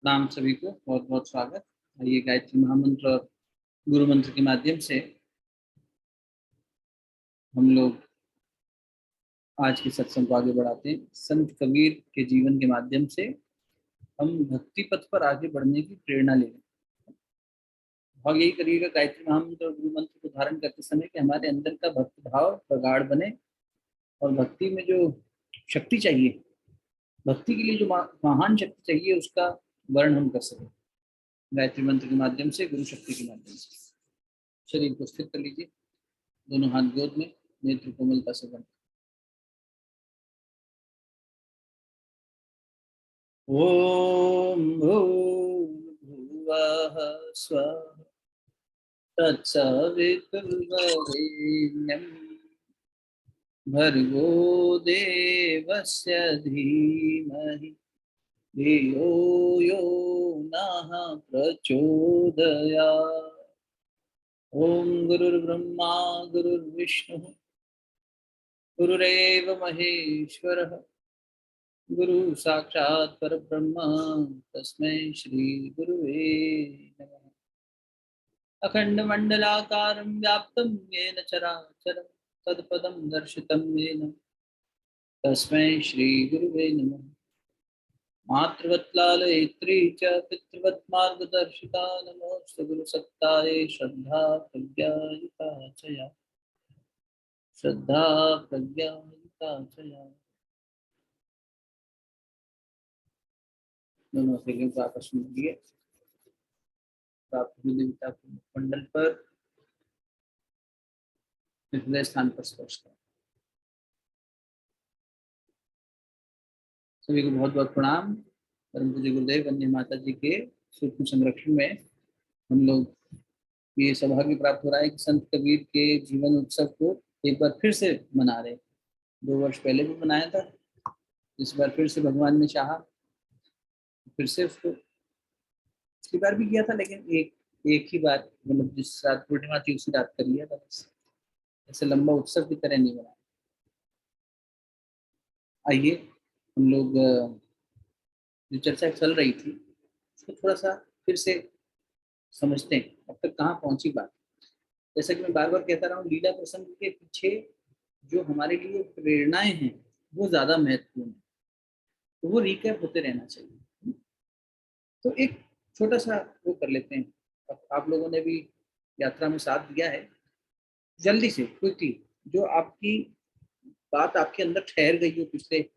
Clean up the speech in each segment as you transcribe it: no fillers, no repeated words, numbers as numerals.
नाम सभी को बहुत बहुत स्वागत। ये गायत्री महामंत्र और गुरु मंत्र के माध्यम से हम लोग आज के सत्संग को आगे बढ़ाते हैं। संत कबीर के जीवन के माध्यम से हम भक्ति पथ पर आगे बढ़ने की प्रेरणा ले रहे हैं। और यही करिएगा गायत्री महामंत्र और गुरु मंत्र को धारण करते समय कि हमारे अंदर का भक्ति भाव प्रगाढ़ बने और भक्ति में जो शक्ति चाहिए, भक्ति के लिए जो महान शक्ति चाहिए, उसका वर्ण हम कर सकें गायत्री मंत्र के माध्यम से, गुरु शक्ति के माध्यम से। शरीर को स्थिर कर लीजिए, दोनों हाथ गोद में, नेत्र कोमलता से बंद। ओम भूर्भुवः स्वः तत्सवितुर्वरेण्यं भर्गो देवस्य धीमहि धियो यो नः प्रचोदयात्। ओम गुरुर्ब्रह्मा गुरुर्विष्णु गुरुरेव महेश्वरः गुरु साक्षात् परब्रह्म तस्मै श्री गुरुवे नमः। अखंड मंडलाकारं व्याप्तं येन चराचरं तत्पदं दर्शितं येन तस्मै श्री गुरुवे नमः। मातृवत् लालयित्री च पितृवत् मार्गदर्शिता नमोस्तु गुरुसत्तायै श्रद्धा प्रज्ञायुता च या श्रद्धा प्रज्ञायुता च या। दोनों शरीरों को आपस में लिए देवता के मुखमंडल पर हृदय स्थान पर स्पर्श करें। सभी को बहुत बहुत प्रणाम। परम पूज्य गुरुदेव वंदे माता जी के सूक्ष्म संरक्षण में हम लोग ये सौभाग्य प्राप्त हो रहा है कि संत कबीर के जीवन उत्सव को एक बार फिर से मना रहे। 2 वर्ष पहले भी मनाया था, इस बार फिर से भगवान ने चाहा, फिर से उसको पिछली बार भी किया था, लेकिन एक ही बार, मतलब जिस रात पूर्णिमा थी उसी रात कर लिया था, बस ऐसे लंबा उत्सव की तरह नहीं बनाया। आइए हम लोग जो चर्चा चल रही थी उसको थोड़ा सा फिर से समझते हैं, अब तक कहाँ पहुंची बात। जैसा कि मैं बार बार कहता रहा हूँ, लीला प्रसंग के पीछे जो हमारे लिए प्रेरणाएं हैं वो ज्यादा महत्वपूर्ण है, तो वो रिकैप होते रहना चाहिए। तो एक छोटा सा वो कर लेते हैं। आप लोगों ने भी यात्रा में साथ दिया है, जल्दी से क्विकली जो आपकी बात आपके अंदर ठहर गई हो, पिछले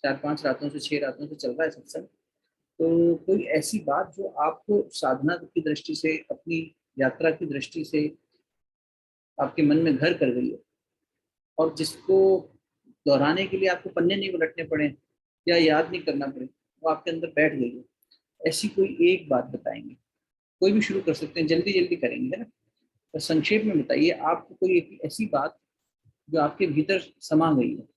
4-5 रातों से 6 रातों से चल रहा है सत्संग, तो कोई ऐसी बात जो आपको साधना की दृष्टि से, अपनी यात्रा की दृष्टि से आपके मन में घर कर गई हो और जिसको दोहराने के लिए आपको पन्ने नहीं उलटने पड़े या याद नहीं करना पड़े, वो आपके अंदर बैठ गई हो, ऐसी कोई एक बात बताएंगे। कोई भी शुरू कर सकते हैं, जल्दी जल्दी करेंगे, है ना। तो संक्षेप में बताइए, आपको कोई एक ऐसी बात जो आपके भीतर समा गई है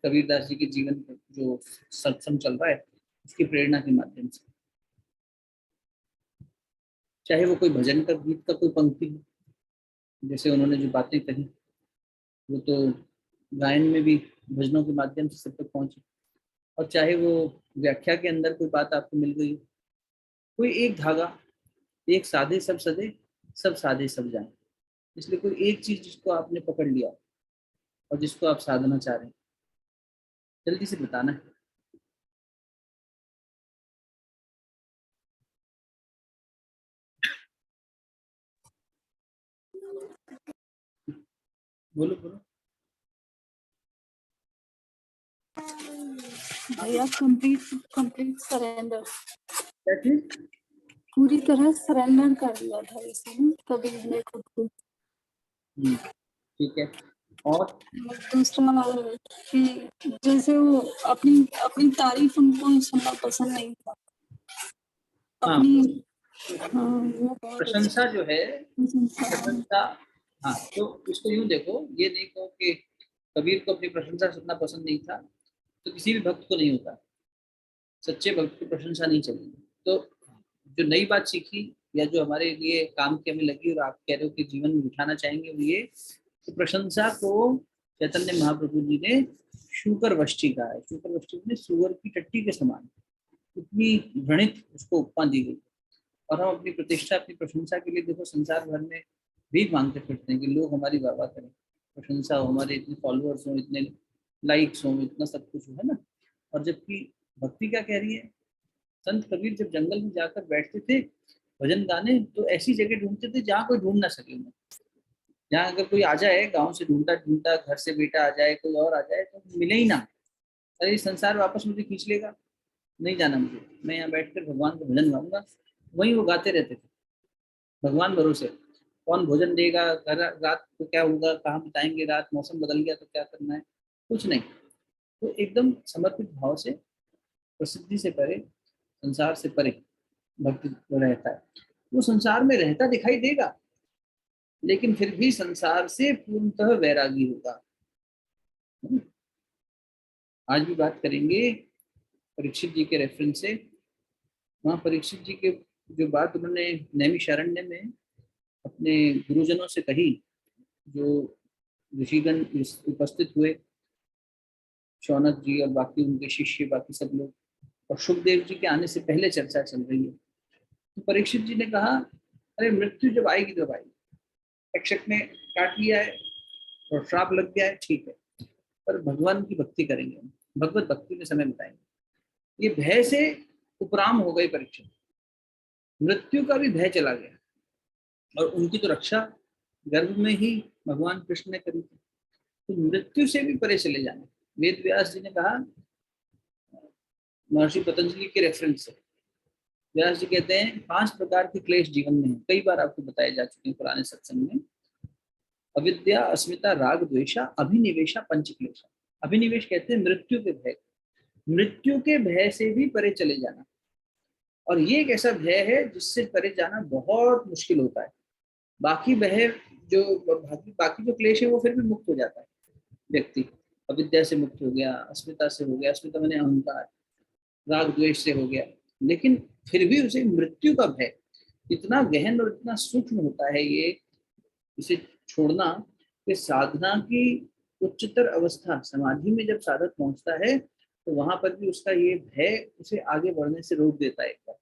कबीरदास जी के जीवन में, जो सत्संग चल रहा है उसकी प्रेरणा के माध्यम से। चाहे वो कोई भजन का, गीत का कोई पंक्ति हो, जैसे उन्होंने जो बातें कही वो तो गायन में भी भजनों के माध्यम से सब तक पहुंची, और चाहे वो व्याख्या के अंदर कोई बात आपको मिल गई, कोई एक धागा, एक साधे सब सदे, सब साधे सब जाए, इसलिए कोई एक चीज जिसको आपने पकड़ लिया और जिसको आप साधना चाह रहे हैं, जल्दी से बताना है। बोलो बोलो भैया। कंप्लीट सरेंडर, क्या चीज? पूरी तरह सरेंडर कर दिया था इसने कबीर ने खुद को। ठीक है। और दूसरा वाला कि जैसे वो अपनी अपनी तारीफ उनको सुनना पसंद नहीं था, हाँ, अपनी। हाँ, वो बहुत प्रशंसा जो है, अच्छा। प्रशंसा, हाँ, तो इसको यूं देखो, ये नहीं कहो कि कबीर को अपनी प्रशंसा सुनना पसंद नहीं था, तो किसी भी भक्त को नहीं होता। सच्चे भक्त की प्रशंसा नहीं चलेगी। तो जो नई बात सीखी या जो हमारे लिए काम की हमें लगी और आप कह रहे हो कि जीवन में बिठाना चाहेंगे, वो ये कि प्रशंसा को चैतन्य महाप्रभु जी ने शूकर वष्टि कहा है। शूकर वष्टि में सुअर की टट्टी के समान, इतनी घृणित उसको उपमा दी गई। और हम अपनी प्रतिष्ठा, अपनी प्रशंसा के लिए देखो संसार भर में भीख मांगते फिरते हैं कि लोग हमारी वाह करें, प्रशंसा हो, हमारे इतने फॉलोअर्स हो, इतने लाइक्स हो, इतना सब कुछ हो, है ना। और जबकि भक्ति क्या कह रही है, संत कबीर जब जंगल में जाकर बैठते थे भजन गाने, तो ऐसी जगह ढूंढते थे जहाँ कोई ढूंढ ना सके उन्हें। जहाँ अगर कोई आ जाए गांव से ढूंढता ढूंढता, घर से बेटा आ जाए, कोई और आ जाए, तो मिले ही ना। अरे ये संसार वापस मुझे खींच लेगा, नहीं जाना मुझे, मैं यहाँ बैठकर भगवान का भजन गाऊंगा। वहीं वो गाते रहते थे, भगवान भरोसे। कौन भोजन देगा, रात को क्या होगा, कहाँ बिताएंगे रात, मौसम बदल गया तो क्या करना है, कुछ नहीं। तो एकदम समर्पित भाव से, प्रसिद्धि से परे, संसार से परे भक्ति रहता है। वो संसार में रहता दिखाई देगा, लेकिन फिर भी संसार से पूर्णतः वैरागी होगा। आज भी बात करेंगे परीक्षित जी के रेफरेंस से। वहाँ परीक्षित जी के जो बात उन्होंने नैमिषारण्य में अपने गुरुजनों से कही, जो ऋषिगण उपस्थित हुए, शौनक जी और बाकी उनके शिष्य, बाकी सब लोग, और सुखदेव जी के आने से पहले चर्चा चल रही है। तो परीक्षित जी ने कहा, अरे मृत्यु जब आएगी तब आएगी, तक्षक ने काट लिया है और श्राप लग गया है, ठीक है, पर भगवान की भक्ति करेंगे, भगवत भक्ति में समय बिताएंगे। ये भय से उपराम हो गए परीक्षित, मृत्यु का भी भय चला गया, और उनकी तो रक्षा गर्भ में ही भगवान कृष्ण ने करी थी। तो मृत्यु से भी परे चले जाना। वेद व्यास जी ने कहा, महर्षि पतंजलि के रेफरेंस से व्यास जी कहते हैं 5 प्रकार के क्लेश जीवन में है, कई बार आपको बताए जा चुके हैं पुराने सत्संग में। अविद्या, अस्मिता, राग, द्वेषा, अभिनिवेशा, पंच क्लेशा। अभिनिवेश कहते हैं मृत्यु के भय, मृत्यु के भय से भी परे चले जाना। और ये एक ऐसा भय है जिससे परे जाना बहुत मुश्किल होता है। बाकी भय जो बाकी जो क्लेश है वो फिर भी मुक्त हो जाता है व्यक्ति। अविद्या से मुक्त हो गया, अस्मिता से हो गया, अस्मिता मैंने अहंकार, राग द्वेष से हो गया, लेकिन फिर भी उसे मृत्यु का भय इतना गहन और इतना सूक्ष्म होता है ये, इसे छोड़ना, कि साधना की उच्चतर अवस्था समाधि में जब साधक पहुंचता है तो वहां पर भी उसका ये भय उसे आगे बढ़ने से रोक देता है। एक बार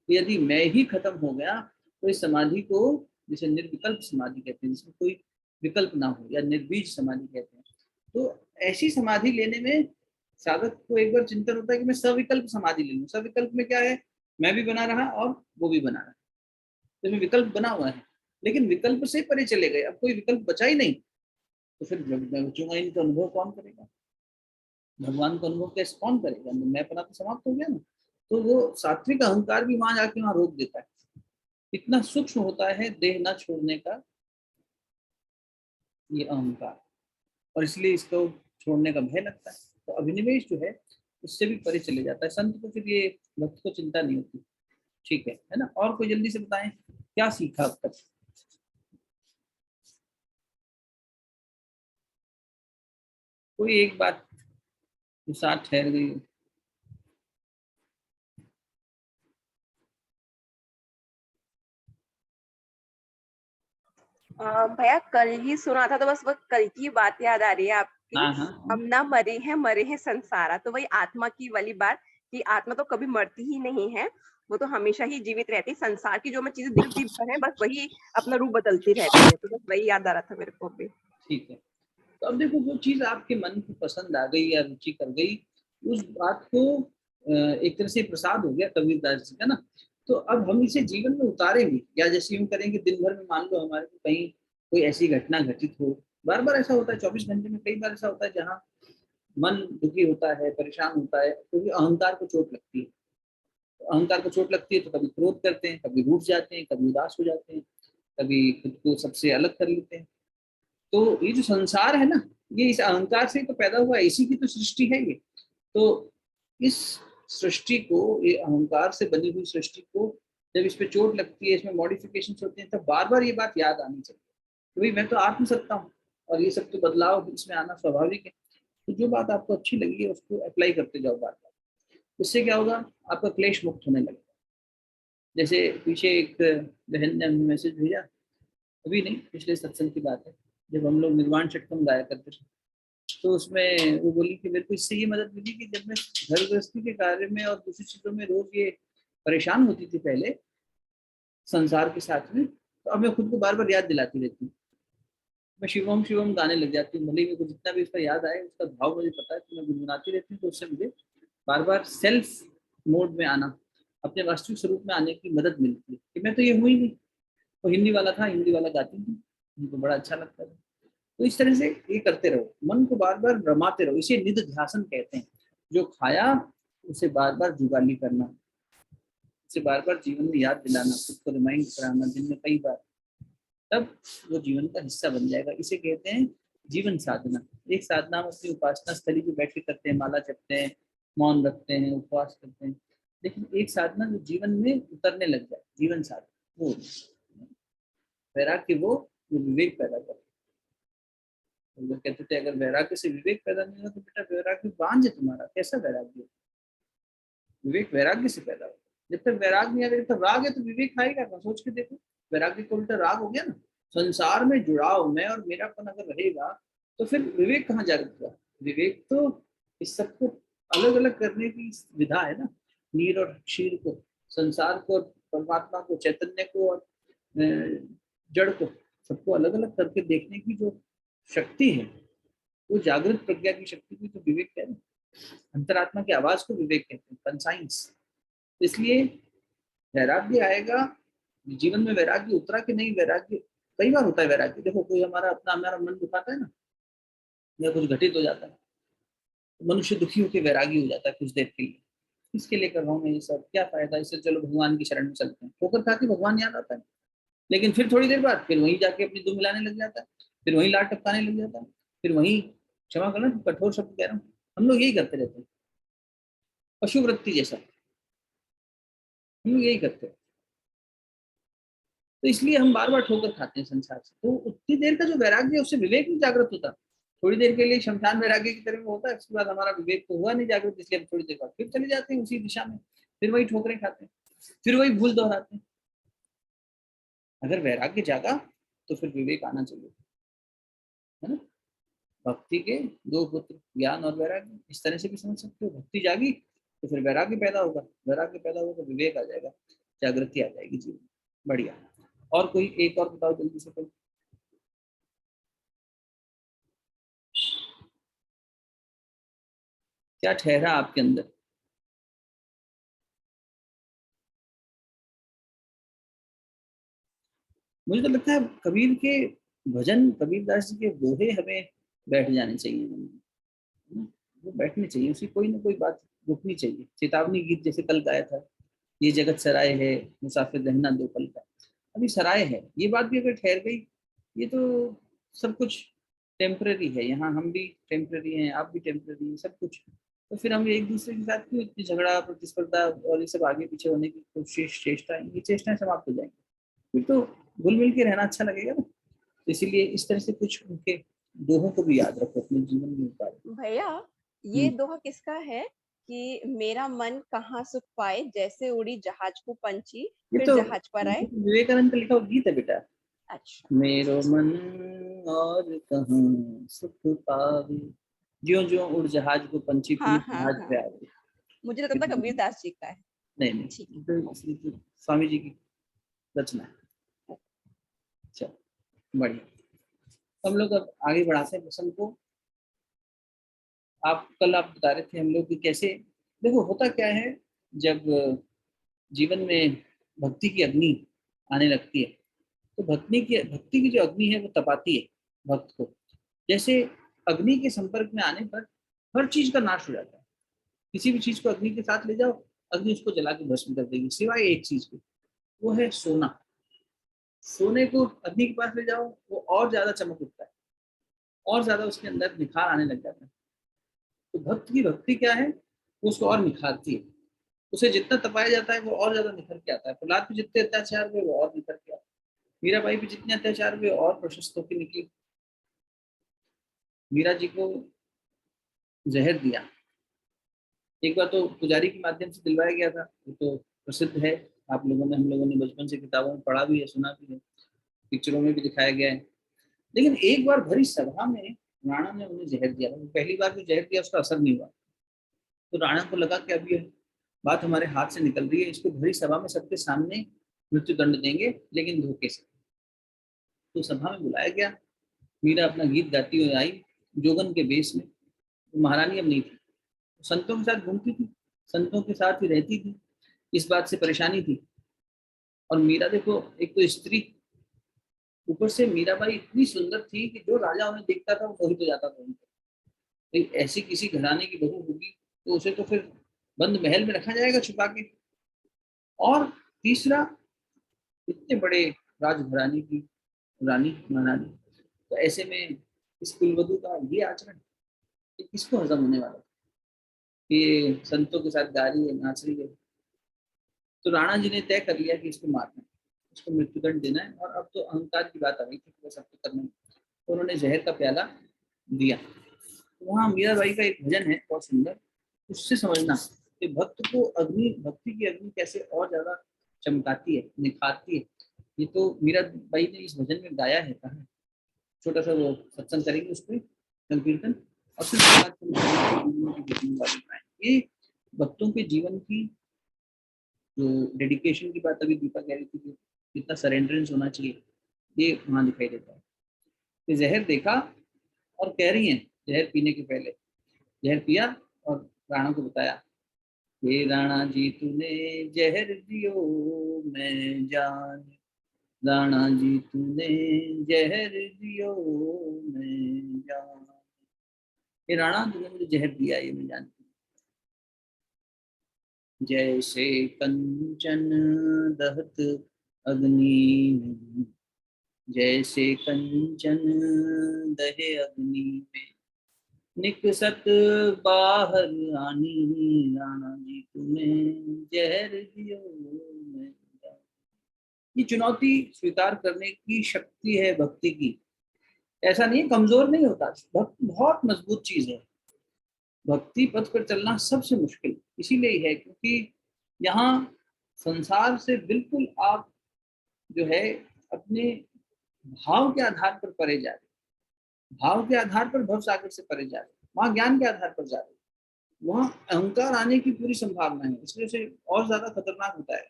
यदि मैं ही खत्म हो गया तो इस समाधि को, जिसे निर्विकल्प समाधि कहते हैं, जिसमें कोई विकल्प ना हो, या निर्बीज समाधि कहते हैं, तो ऐसी समाधि लेने में साधक को एक बार चिंतन होता है कि मैं सविकल्प समाधि ले लूं। सविकल्प में क्या है, मैं भी बना रहा और वो भी बना रहा, तो इसमें विकल्प बना हुआ है, लेकिन विकल्प से परे चले गए, अब कोई विकल्प बचा ही नहीं, तो फिर मैं बचूंगा ही नहीं, तो अनुभव कौन करेगा, भगवान का अनुभव कैसे कौन करेगा, मैं अपना तो समाप्त हो गया ना। तो वो सात्विक अहंकार भी वहां जाके वहां रोक देता है। इतना सूक्ष्म होता है देह न छोड़ने का ये अहंकार, और इसलिए इसको छोड़ने का भय लगता है। तो अभिनिवेश जो है उससे भी परे चले जाता है संत को, फिर ये भक्त को चिंता नहीं होती। ठीक है ना। और कोई जल्दी से बताएं क्या सीखा अब तक। कोई एक बात जो साथ ठहर गई हो। भैया कल ही सुना था तो बस वो कल की बात याद आ रही है आपकी। हाँ हाँ हम ना मरे हैं संसारा, तो वही आत्मा की वाली बात कि आत्मा तो कभी मरती ही नहीं है, वो तो हमेशा ही जीवित रहती है। संसार की जो मैं चीजें दिखती है बस वही अपना रूप बदलती रहती है, तो बस वही याद आ रहा था मेरे को भी। ठीक है। तो अब देखो जो चीज आपके मन की पसंद आ गई या रुचि कर गई, उस बात को एक तरह से प्रसाद हो गया कबीरदास जी का ना। तो अब हम इसे जीवन में उतारेंगे, या जैसे यूं करेंगे दिन भर में मान लो हमारे को कहीं कोई ऐसी घटना घटित हो, बार बार ऐसा होता है 24 घंटे में कई बार ऐसा होता है जहाँ मन दुखी होता है, परेशान होता है, क्योंकि अहंकार को चोट लगती है। तो अहंकार को चोट लगती है तो कभी क्रोध करते हैं, कभी रूठ जाते हैं, कभी उदास हो जाते हैं, कभी खुद को सबसे अलग कर लेते हैं। तो ये जो संसार है ना, ये इस अहंकार से तो पैदा हुआ है, इसी की तो सृष्टि है ये। तो इस सृष्टि को, ये अहंकार से बनी हुई सृष्टि को जब इस पे चोट लगती है, इसमें मॉडिफिकेशन होते हैं, तब बार बार ये बात याद आनी चाहिए कि भाई मैं तो आत्मसत्ता हूँ, और ये सब तो बदलाव इसमें आना स्वाभाविक है। तो जो बात आपको अच्छी लगी है उसको अप्लाई करते जाओ बार बार। उससे क्या होगा, आपका क्लेश मुक्त होने लगेगा। जैसे पीछे एक बहन ने हमें मैसेज भेजा, अभी नहीं पिछले सत्संग की बात है, जब हम लोग निर्वाण षटकम गाया करते थे, तो उसमें वो बोली कि मेरे को इससे ये मदद मिली कि जब मैं घर गृहस्थी के कार्य में और दूसरी चीजों में रोज ये परेशान होती थी पहले संसार के साथ में, तो अब मैं खुद को बार बार याद दिलाती रहती हूँ। मैं शिवम शिवम गाने लग जाती हूँ, भले ही मेरे को जितना भी उसका याद आए उसका भाव मुझे पता है, तो मैं गुनगुनाती रहती हूँ। तो उससे मुझे बार बार सेल्फ मोड में आना, अपने वास्तविक स्वरूप में आने की मदद मिलती है कि मैं तो ये हूँ ही नहीं। तो हिंदी वाला था, हिंदी वाला गाती थी, उनको बड़ा अच्छा लगता था। तो इस तरह से ये करते रहो, मन को बार बार रमाते रहो, इसे निध ध्यासन कहते हैं। जो खाया उसे बार बार जुगाली करना, उसे बार बार जीवन में याद दिलाना, खुद को रिमाइंड कराना दिन में कई बार, तब वो जीवन का हिस्सा बन जाएगा। इसे कहते हैं जीवन साधना। एक साधना हम अपनी उपासना स्थली पे बैठ के करते हैं, माला जपते हैं, मौन रखते हैं, उपवास करते हैं, लेकिन एक साधना जो जीवन में उतरने लग जाए, जीवन साधना वो वैराग्य, वो जो विवेक पैदा करता है। लोग कहते थे अगर वैराग्य से विवेक पैदा नहीं होगा तो बेटा वैराग्य बांझ है तुम्हारा, कैसा वैराग्य? विवेक वैराग्य से पैदा होगा। जब तक वैराग्य नहीं आएगा, जब तक राग है तो विवेक आएगा कहाँ? सोच के देखो, वैराग्य को उल्टा राग हो गया ना। संसार में जुड़ाव, मैं और मेरापन अगर रहेगा तो फिर विवेक कहाँ जागृत हुआ? विवेक तो इस सबको अलग अलग करने की विधा है ना, नीर और क्षीर को, संसार को, परमात्मा को, चैतन्य को और जड़ को, सबको अलग अलग करके देखने की जो शक्ति है, वो जागृत प्रज्ञा की शक्ति की तो विवेक है ना। अंतरात्मा की आवाज को विवेक कहते हैं, कंसाइंस। इसलिए वैराग्य आएगा जीवन में। वैराग्य उतरा कि नहीं, वैराग्य कई बार होता है। वैराग्य देखो, कोई हमारा मन दुखाता है ना, या कुछ घटित हो जाता है, तो मनुष्य दुखी होकर वैरागी हो जाता है कुछ देर के लिए। इसके लिए कर रहा हूँ मैं ये सब, क्या फायदा इससे, चलो भगवान की शरण में चलते हैं। ठोकर खा के भगवान याद आता है, लेकिन फिर थोड़ी देर बाद फिर वहीं जाके अपनी दुम मिलाने लग जाता है, फिर वहीं लाट टपकाने लग जाता है, फिर वहीं, क्षमा करना कठोर शब्द कह रहा हूँ, हम लोग यही करते रहते हैं, पशु वृत्ति जैसा हम लोग यही करते हैं। तो इसलिए हम बार बार ठोकर खाते हैं संसार से। तो उतनी देर का जो वैराग्य है उससे विवेक नहीं जागृत होता। थोड़ी देर के लिए शमशान वैराग्य की तरह होता है, उसके बाद हमारा विवेक तो हुआ नहीं जागृत, इसलिए हम थोड़ी देर बाद फिर चले जाते हैं उसी दिशा में, फिर वही ठोकरें खाते हैं, फिर वही भूल दोहराते हैं। अगर वैराग्य जागा तो फिर विवेक आना चाहिए, है ना। भक्ति के दो पुत्र, ज्ञान और वैराग्य, इस तरह से भी समझ सकते हो। भक्ति जागी तो फिर वैराग्य पैदा होगा, वैराग्य पैदा होगा तो विवेक आ जाएगा, जागृति आ जाएगी जीवन। बढ़िया। और कोई एक और बताओ जल्दी से कोई। क्या ठहरा आपके अंदर? मुझे तो लगता है कबीर के भजन, कबीरदास जी के दोहे हमें बैठ जाने चाहिए मन में, है ना? वो बैठने चाहिए, उसी कोई ना कोई बात रुकनी चाहिए। चेतावनी गीत जैसे कल गाया था, ये जगत सराय है, मुसाफिर रहना दो पल का। अभी सराय है, ये बात भी अगर ठहर गई, ये तो सब कुछ टेम्पररी है। यहाँ हम भी टेम्पररी हैं, आप भी टेम्पररी हैं, सब कुछ। तो फिर हम एक दूसरे के साथ क्यों इतनी झगड़ा, प्रतिस्पर्धा और ये सब आगे पीछे होने की कोशिश, चेष्टाएं, ये चेष्टाएं समाप्त हो जाएंगी। फिर तो घुल मिल के रहना अच्छा लगेगा ना। तो इसीलिए इस तरह से कुछ उनके दोहों को भी याद रखो अपने जीवन में उतारो। भैया, ये दोहा किसका है कि मेरा मन कहाँ सुख पाए, जैसे उड़ी जहाज को पंछी ये फिर तो जहाज पर आए। विवेकानंद का लिखा हुआ गीत है बेटा। अच्छा, मेरो मन और कहाँ सुख पावे, ज्यों ज्यों उड़ जहाज को पंछी हाँ फिर हाँ जहाज हाँ, पे आवे। मुझे लगता था कबीरदास जी का है। नहीं नहीं, ठीक ये तो स्वामी जी की रचना है। चलो बढ़िया। हम लोग अब आगे बढ़ाते हैं प्रसंग को। आप बता रहे थे हम लोग कि कैसे, देखो होता क्या है, जब जीवन में भक्ति की अग्नि आने लगती है, तो भक्ति की जो अग्नि है वो तपाती है भक्त को। जैसे अग्नि के संपर्क में आने पर हर चीज का नाश हो जाता है। किसी भी चीज को अग्नि के साथ ले जाओ, अग्नि उसको जला के भस्म कर देगी, सिवाय एक चीज के, वो है सोना। सोने को अग्नि के पास ले जाओ, वो और ज्यादा चमक उठता है, और ज्यादा उसके अंदर निखार आने लग जाता है। तो भक्त की भक्ति क्या है, वो उसको और निखारती है। उसे जितना तपाया जाता है वो और ज्यादा निखर के आता है। प्रहलाद पे जितने अत्याचार हुए वो और निखर के आता है। मीराबाई पे जितने अत्याचार हुए और प्रशस्त होकर निकली। मीरा जी को जहर दिया, एक बार तो पुजारी के माध्यम से दिलवाया गया था, वो तो प्रसिद्ध है। आप लोगों ने, हम लोगों ने बचपन से किताबों में पढ़ा भी है, सुना भी है, पिक्चरों में भी दिखाया गया है। लेकिन एक बार भरी सभा में राणा ने उन्हें जहर दिया। पहली बार जो जहर दिया उसका असर नहीं हुआ, तो राणा को लगा कि अब ये बात हमारे हाथ से निकल रही है, इसको भरी सभा में सबके सामने मृत्यु दंड देंगे, लेकिन धोखे से। तो सभा में बुलाया गया, मीरा अपना गीत गाती हुई आई जोगन के बेस में। महारानी अब नहीं थी, संतों के साथ घूमती थी, संतों के साथ ही रहती थी, इस बात से परेशानी थी। और मीरा देखो, एक तो स्त्री, ऊपर से मीराबाई इतनी सुंदर थी कि जो राजा उन्हें देखता था वो मोहित हो जाता था उनसे। तो ऐसी किसी घराने की बहू होगी तो उसे तो फिर बंद महल में रखा जाएगा छुपा के। और तीसरा, इतने बड़े राजघराने की रानी महारानी, तो ऐसे में इस कुलवधू का ये आचरण, ये किसको हजम होने वाला, ये संतों के साथ गा रही है, नाच रही है। तो राणा जी ने तय कर लिया कि इसको मारना है, इसको मृत्युदंड देना है। और अब तो अहंकार की बात आ गई थी कि बस अब तो करना है। तो उन्होंने जहर का प्याला दिया। तो वहाँ मीराबाई का एक भजन है बहुत सुंदर, उससे समझना कि भक्त को अग्नि, भक्ति की अग्नि कैसे और ज्यादा चमकाती है, निखारती है। ये तो मीराबाई ने इस भजन में गाया है, कहा। छोटा सा वो सत्संग करेंगे उस पर, संकीर्तन, और फिर ये भक्तों के जीवन की जो डेडिकेशन की बात अभी दीपा कह रही थी कि कितना सरेंडरेंस होना चाहिए, ये वहां दिखाई देता है। कि जहर देखा और कह रही हैं जहर पीने के पहले, जहर पिया और राणा को बताया, हे राणा जी तूने जहर दियो मैं जान, राणा जी तूने जहर दियो मैं जान, हे राणा तूने मुझे जहर दिया ये मैं जानती हूँ। जैसे कंचन दहत अग्नि में, जैसे कंचन दहे अग्नि में, निकसत बाहर आनी, राणा जी तूने जहर दियो मैं जान। ये चुनौती स्वीकार करने की शक्ति है भक्ति की। ऐसा नहीं है, कमजोर नहीं होता, भक्त बहुत मजबूत चीज है। भक्ति पथ पर चलना सबसे मुश्किल इसीलिए ही है क्योंकि यहाँ संसार से बिल्कुल आप जो है अपने भाव के आधार पर परे जा रहे, भाव के आधार पर भव सागर से परे जा रहे, वहां ज्ञान के आधार पर जा रहे, वहां अहंकार आने की पूरी संभावना है, इसलिए से और ज्यादा खतरनाक होता है।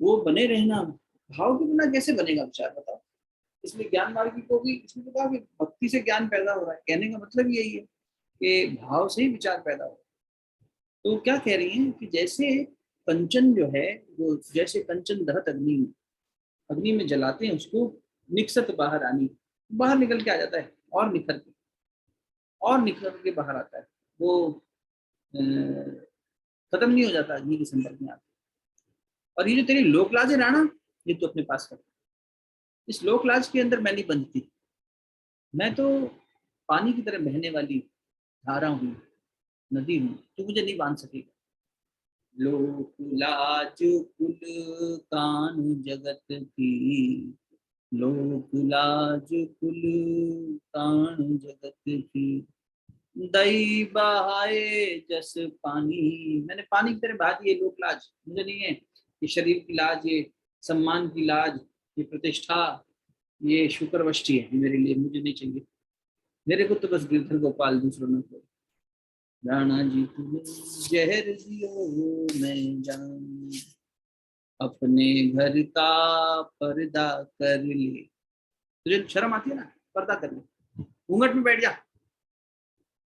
वो बने रहना, भाव के बिना कैसे बनेगा विचार, बताओ। इसलिए ज्ञान मार्गी को भी इसमें तो कहा कि भक्ति से ज्ञान पैदा हो रहा है, कहने का मतलब यही है कि भाव से ही विचार पैदा हो। तो क्या कह रही हैं कि जैसे कंचन जो है, वो जैसे कंचन दहत अग्नि में, अग्नि में जलाते हैं उसको, निकसत बाहर आनी, बाहर निकल के आ जाता है, और निखर के, और निखर के बाहर आता है वो, खत्म नहीं हो जाता अग्नि के संपर्क में आते। और ये जो तेरी लोकलाज है राणा, ये तो अपने पास कर, इस लोकलाज के अंदर मैं नहीं बंधती, मैं तो पानी की तरह बहने वाली धारा हूँ, नदी हूँ, तू मुझे नहीं बांध सकेगा। लोक लाज कुल कान जगत की, लोक लाज कुल कान जगत की, दई बहाए जस पानी, मैंने पानी की तरह बहा दी है लोक लाज, मुझे नहीं है ये शरीर की लाज, ये सम्मान की लाज, ये प्रतिष्ठा, ये शुक्रवष्टि है मेरे लिए, मुझे नहीं चाहिए। मेरे को तो बस गिरधर गोपाल, दूसरों ने को। राणा जी तुम्हें जहर दियो मैं जान, अपने घर का पर्दा कर ले, तुझे शर्म आती है ना, पर्दा कर ले, घूंघट में बैठ जा,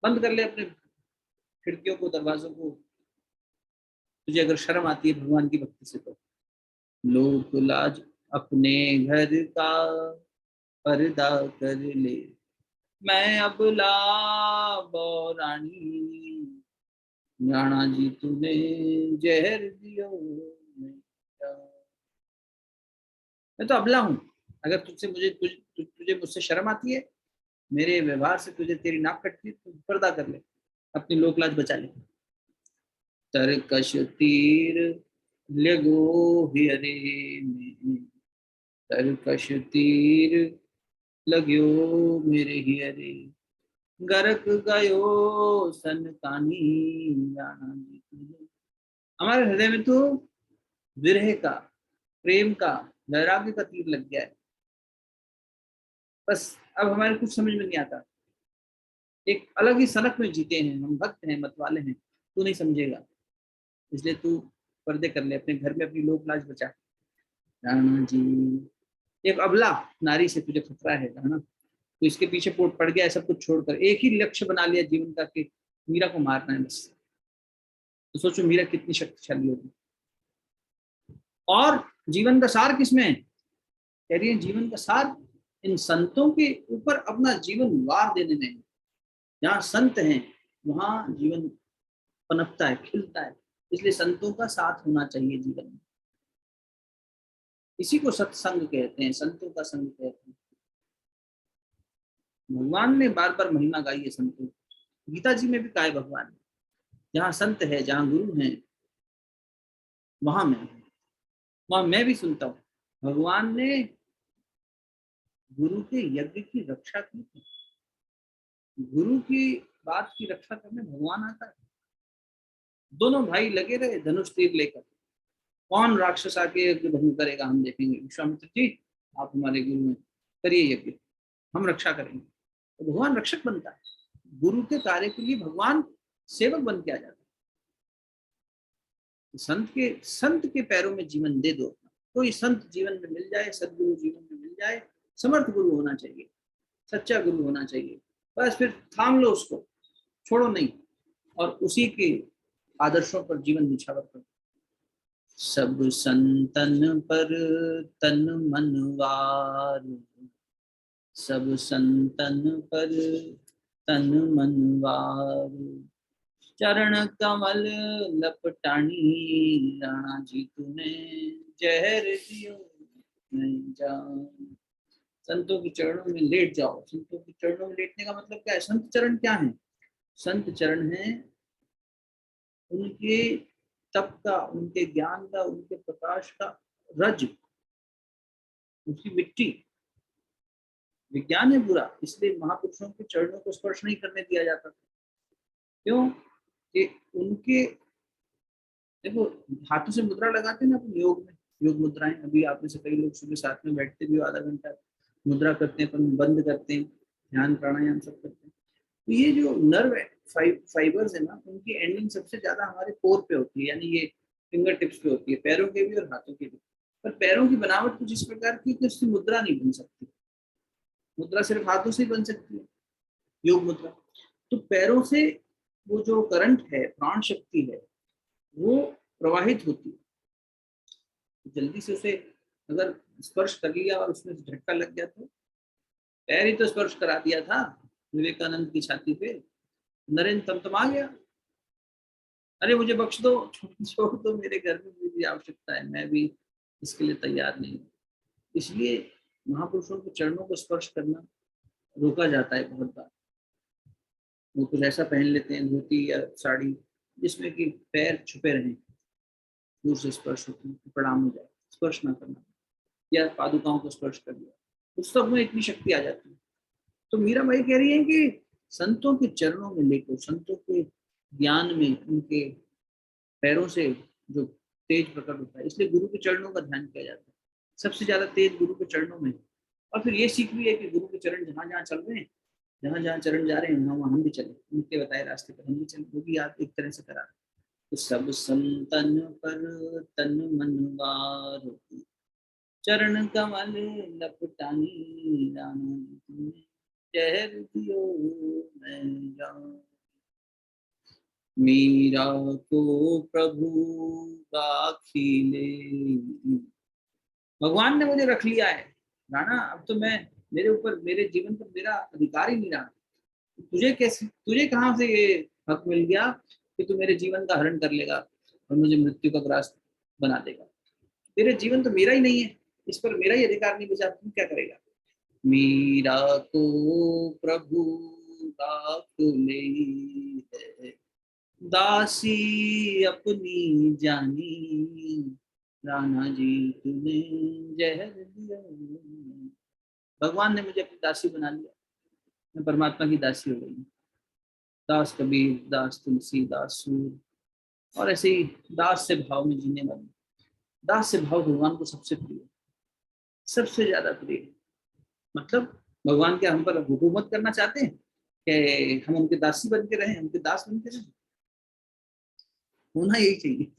बंद कर ले अपने खिड़कियों को, दरवाजों को, तुझे अगर शर्म आती है भगवान की भक्ति से तो। लोक लाज अपने घर का पर्दा कर ले, मैं अब रानी, राणा जी तूने जहर दियो मैं तो अबला हूँ, अगर तुझसे मुझे तुझे मुझसे शर्म आती है, मेरे व्यवहार से तुझे तेरी नाक कटती है, तो पर्दा कर ले, अपनी लोकलाज बचा ले। तरकश तीर लगो हियरे में, तरकश तीर लग्यो मेरे हियरे, गरक गयो सन कानी, राणा जी तुझे। हमारे हृदय में तो विरह का, प्रेम का, वैराग्य का तीर लग गया है, बस अब हमारे कुछ समझ में नहीं आता, एक अलग ही सनक में जीते हैं हम, भक्त हैं, मतवाले हैं, तू नहीं समझेगा, इसलिए तू पर्दे कर ले, अपने घर में अपनी लोक लाज बचा। राणा जी, एक अबला नारी से तुझे खतरा है राणा, तो इसके पीछे पड़ गया है सब कुछ छोड़कर, एक ही लक्ष्य बना लिया जीवन का कि मीरा को मारना है बस। तो सोचो मीरा कितनी शक्तिशाली होगी। और जीवन का सार किसमें है? कह रही है जीवन का सार इन संतों के ऊपर अपना जीवन वार देने में। जहाँ संत हैं वहां जीवन पनपता है, खिलता है, इसलिए संतों का साथ होना चाहिए जीवन में। इसी को सत्संग कहते हैं, संतों का संग कहते हैं। भगवान ने बार बार महिमा गाई है संतों, गीता जी में भी कहा है भगवान ने, जहाँ संत है, जहाँ गुरु हैं, वहां मैं भी सुनता हूँ। भगवान ने गुरु के यज्ञ की रक्षा की थी। गुरु की बात की रक्षा करने भगवान आता है। दोनों भाई लगे रहे धनुष तीर लेकर, कौन राक्षस आके यज्ञ भंग करेगा हम देखेंगे। विश्वामित्र जी आप हमारे गुरु हैं, करिए यज्ञ, हम रक्षा करेंगे। तो भगवान रक्षक बनता है, गुरु के कार्य के लिए भगवान सेवक बन के आ जाता है। संत के पैरों में जीवन दे दो, कोई संत जीवन में मिल जाए, सदगुरु जीवन में मिल जाए, समर्थ गुरु होना चाहिए, सच्चा गुरु होना चाहिए, बस फिर थाम लो उसको, छोड़ो नहीं, और उसी के आदर्शों पर जीवन निछावर करो। सब संतन पर तन मनवार, सब संतन पर तन मनवार, चरण कमल लपटानी, राणा जी तूने जहर दियो मैं जान। संतों के चरणों में लेट जाओ। संतों के चरणों में लेटने का मतलब क्या है? संत चरण क्या है? संत चरण है उनके तप का, उनके ज्ञान का, उनके प्रकाश का रज, उसकी मिट्टी। विज्ञान है बुरा, इसलिए महापुरुषों के चरणों को स्पर्श नहीं करने दिया जाता। क्यों? कि उनके, देखो हाथों से मुद्रा लगाते हैं ना अपन योग में, योग मुद्राएं। अभी आप में से कई लोग सुबह साथ में बैठते भी आधा घंटा मुद्रा करते हैं, अपन बंद करते हैं, ध्यान प्राणायाम सब करते हैं। तो ये जो नर्व फाइबर्स है ना, उनकी एंडिंग सबसे ज्यादा हमारे कोर पे होती है, यानी ये फिंगर टिप्स पे होती है, पैरों के भी और हाथों के भी। पर पैरों की बनावट कुछ इस प्रकार की कि उससे मुद्रा नहीं बन सकती। मुद्रा सिर्फ हाथों से ही बन सकती है, योग मुद्रा। तो पैरों से वो जो करंट है, प्राण शक्ति है, वो प्रवाहित होती है। जल्दी से उसे अगर स्पर्श कर लिया और उसमें झटका लग गया तो, पैर ही तो स्पर्श करा दिया था विवेकानंद की छाती पे, नरेंद्र तमतमा गया, अरे मुझे बख्श दो, छोड़ दो, मेरे घर में मेरी आवश्यकता है, मैं भी इसके लिए तैयार नहीं हूँ। इसलिए महापुरुषों के चरणों को स्पर्श करना रोका जाता है बहुत बार। वो कुछ ऐसा पहन लेते हैं, धोती या साड़ी, जिसमें कि पैर छुपे रहें, दूर से स्पर्श होती है, प्रणाम हो जाए, स्पर्श ना करना, या पादुकाओं को स्पर्श कर दिया, उस सब में इतनी शक्ति आ जाती है। तो मीरा भाई कह रही है कि संतों के चरणों में लेकर, संतों के ज्ञान में, उनके पैरों से जो तेज प्रकट होता है, इसलिए गुरु के चरणों का ध्यान किया जाता है। सबसे ज्यादा तेज गुरु के चरणों में। और फिर ये सीख भी है कि गुरु के चरण जहाँ जहाँ चल रहे हैं, जहाँ जहाँ चरण जा रहे हैं, वहाँ हम भी चले, उनके बताए रास्ते पर हम भी चले, वो भी आप एक तरह से करा। तो सब संतन पर तन मनवार, चरण कमल लपटानी, राम जहर दियो मैं जान। मीरा को प्रभु राखिले, भगवान ने मुझे रख लिया है राणा, अब तो मैं, मेरे ऊपर, मेरे जीवन पर मेरा अधिकार ही नहीं रहा। तुझे कैसे, तुझे कहाँ से ये हक मिल गया कि तू मेरे जीवन का हरण कर लेगा और मुझे मृत्यु का ग्रास बना देगा? तेरे जीवन तो मेरा ही नहीं है, इस पर मेरा ही अधिकार नहीं बचा, तू क्या करेगा? मीरा को प्रभु राख ले, दासी अपनी जानी, राणा जी तूने जहर दिया। भगवान ने मुझे अपनी दासी बना लिया, मैं परमात्मा की दासी हो गई। दास कबीर, दास तुलसी, दास सूर, और ऐसे ही दास से भाव में जीने वाली। दास से भाव भगवान को सबसे प्रिय, सबसे ज्यादा प्रिय। मतलब भगवान क्या हम पर हुकूमत करना चाहते हैं कि हम उनके दासी बन के रहें, उनके दास बन के रहें? होना यही चाहिए,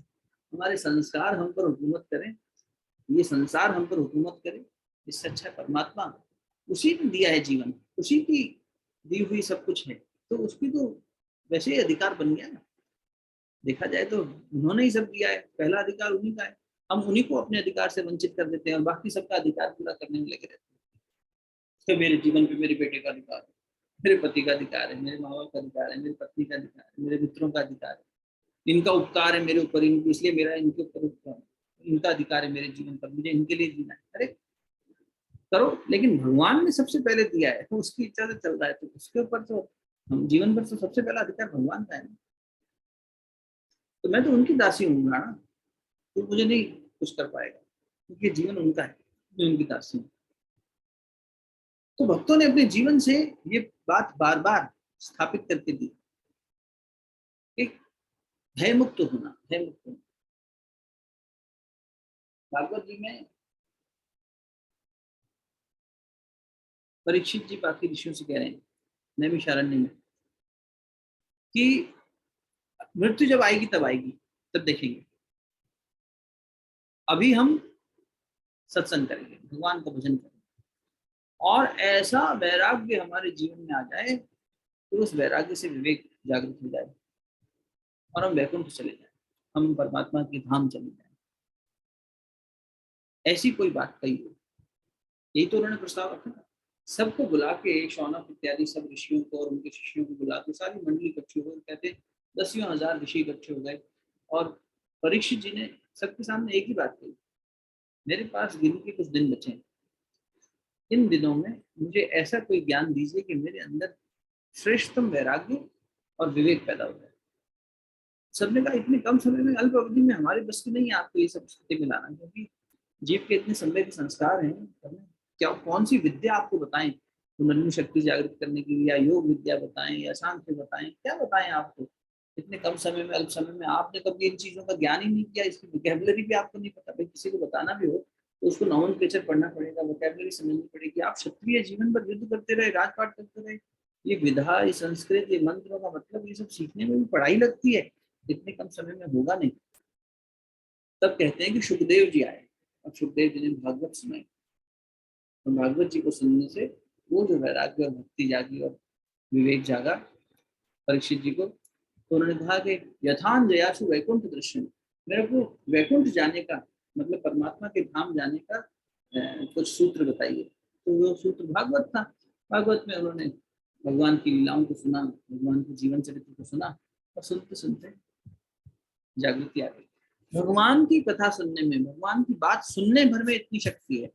हमारे संस्कार हम पर हुकूमत करें, ये संसार हम पर हुकूमत करे। इससे अच्छा परमात्मा, उसी ने दिया है जीवन, उसी की दी हुई सब कुछ है, तो उसकी तो वैसे ही अधिकार बन गया ना। देखा जाए तो उन्होंने ही सब दिया है, पहला अधिकार उन्हीं का है। हम उन्हीं को अपने अधिकार से वंचित कर देते हैं और बाकी सबका अधिकार पूरा करने में लगे रहते हैं। तो मेरे जीवन पे मेरे बेटे का अधिकार है, मेरे पति का अधिकार है, मेरे माँ बाप का अधिकार है, मेरी पत्नी का अधिकार है, मेरे मित्रों का अधिकार है, इनका उपकार है मेरे ऊपर, इसलिए मेरा इनके ऊपर उपकार, इनका अधिकार है मेरे जीवन पर, मुझे इनके लिए जीना है। अरे करो, लेकिन भगवान ने सबसे पहले दिया है, तो उसकी इच्छा से चल रहा है, तो उसके ऊपर तो हम जीवन पर तो सबसे पहला अधिकार भगवान का है ना। तो मैं तो उनकी दासी हूँ ना, तो मुझे नहीं कुछ कर पाएगा, क्योंकि जीवन उनका है, मैं उनकी दासी हूँ। तो भक्तों ने अपने जीवन से ये बात बार बार स्थापित करके दी, एक भय मुक्त होना, भय मुक्त होना। भागवत जी में परीक्षित जी बाकी ऋषियों से कह रहे हैं, नैमिषारण्य में, कि मृत्यु जब आएगी तब आएगी, तब देखेंगे, अभी हम सत्संग करेंगे, भगवान का भजन करेंगे, और ऐसा वैराग्य हमारे जीवन में आ जाए तो उस वैराग्य से विवेक जागृत हो जाए और हम वैकुंठ चले जाए, हम परमात्मा के धाम चले जाए। ऐसी कोई बात कही हो, यही तो उन्होंने प्रस्ताव रखा था। सबको बुला के, शौनक इत्यादि सब ऋषियों को और उनके शिष्यों को बुला के सारी मंडली इकट्ठी हो गई, कहते 10,000 ऋषि इकट्ठे हो गए, और परीक्षित जी ने सबके सामने एक ही बात कही, मेरे पास गिनती के कुछ दिन बचे हैं, इन दिनों में मुझे ऐसा कोई ज्ञान दीजिए कि मेरे अंदर श्रेष्ठतम वैराग्य और विवेक पैदा हो जाए। सबने कहा इतने कम समय में, अल्प अवधि में हमारे बस की नहीं है आपको ये सब स्थिति में लाना, क्योंकि जीव के इतने समय के संस्कार हैं, क्या कौन सी विद्या आपको बताएं पुनर्जन्म शक्ति जागृत करने के लिए, या योग विद्या बताएं, या सांख्य बताएं, क्या बताएं आपको इतने कम समय में, अल्प समय में? आपने कभी इन चीजों का ज्ञान ही नहीं किया, इसकी वोकैबुलरी भी आपको नहीं पता। भाई किसी को बताना भी हो तो उसको नॉमेनक्लेचर पढ़ना पड़ेगा, वोकैबुलरी समझनी पड़ेगी। आप क्षत्रिय जीवन भर युद्ध करते रहे, राजपाट करते रहे, ये विधा, ये संस्कृत, ये मंत्रों का मतलब, ये सब सीखने में भी पढ़ाई लगती है, इतने कम समय में होगा नहीं। तब कहते हैं कि सुखदेव जी आए और सुखदेव जी ने भागवत सुनाई, और भागवत जी को सुनने से वो जो वैराग्य और भक्ति जागी और विवेक जागा परीक्षित जी को, तो उन्होंने कहा कि यथान जयासु वैकुंठ दर्शन, मेरे को वैकुंठ जाने का मतलब परमात्मा के धाम जाने का कुछ सूत्र बताइए। तो वो सूत्र भागवत था। भागवत में उन्होंने भगवान की लीलाओं को सुना, भगवान के जीवन चरित्र को सुना, और सुनते सुनते जागृति आ गई। भगवान की कथा सुनने में, भगवान की बात सुनने भर में इतनी शक्ति है,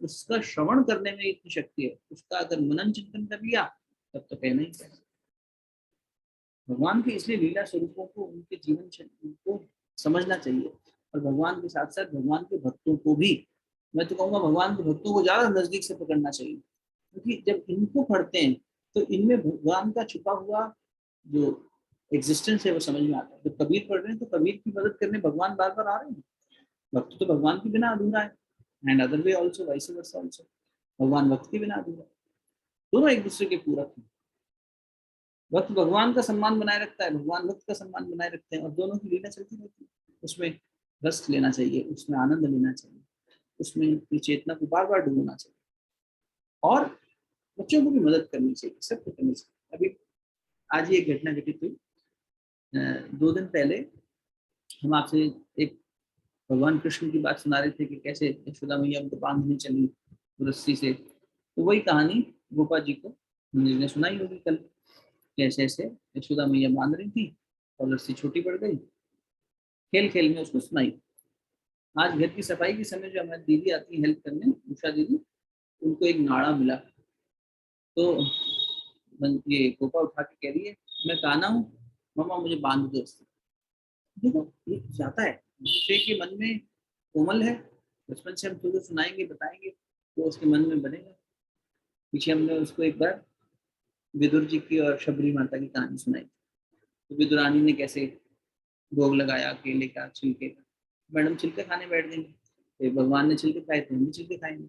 उसका श्रवण करने में इतनी शक्ति है, उसका अगर मनन चिंतन कर लिया तब तो कहना ही क्या। भगवान के इसलिए लीला स्वरूपों को, उनके जीवन को समझना चाहिए, और भगवान के साथ साथ भगवान के भक्तों को भी, मैं तो कहूँगा भगवान के भक्तों को ज्यादा नजदीक से पकड़ना चाहिए, क्योंकि जब इनको पढ़ते हैं तो इनमें भगवान का छुपा हुआ जो एग्जिस्टेंस है वो समझ में आता है। जब कबीर पढ़ रहे हैं तो कबीर की मदद करने भगवान बार बार आ रहे हैं। भक्त तो भगवान के बिना अधूरा है, and other way also, vice versa also, भगवान भक्त के बिना अधूरा। दोनों एक दूसरे के पूरक हैं। भक्त भगवान का सम्मान बनाए रखता है, भगवान भक्त का सम्मान बनाए रखते हैं, और दोनों की लीला चलती रहती है। उसमें रस लेना चाहिए, उसमें आनंद लेना चाहिए, उसमें चेतना को बार बार डूबना चाहिए, और बच्चों को भी मदद करनी चाहिए, सबको करनी चाहिए। अभी आज ये घटना घटित हुई, 2 दिन पहले हम आपसे एक भगवान कृष्ण की बात सुना रहे थे कि कैसे यशोदा मैया उनको बांधने चली रस्सी से। तो वही कहानी गोपा जी को हमने सुनाई होगी कल, कैसे ऐसे यशोदा मैया बांध रही थी और रस्सी छोटी पड़ गई, खेल खेल में उसको सुनाई। आज घर की सफाई के समय जो हमारी दीदी आती है हेल्प करने, उषा दीदी, उनको एक नाड़ा मिला, तो ये गोपा उठा के कह रही है मैं काना हूँ, मम्मा मुझे बांध दो। देखो ये जाता है, बच्चे के मन में कोमल है, बचपन से हम थोड़ा सुनाएंगे बताएंगे तो उसके मन में बनेगा। पीछे हमने उसको एक बार विदुर जी की और शबरी माता की कहानी सुनाई, तो विदुरानी ने कैसे भोग लगाया केले का, छिलके का। मैडम छिलके खाने बैठ गई, तो भगवान ने छिलके खाए तो हम भी छिलके खाएंगे।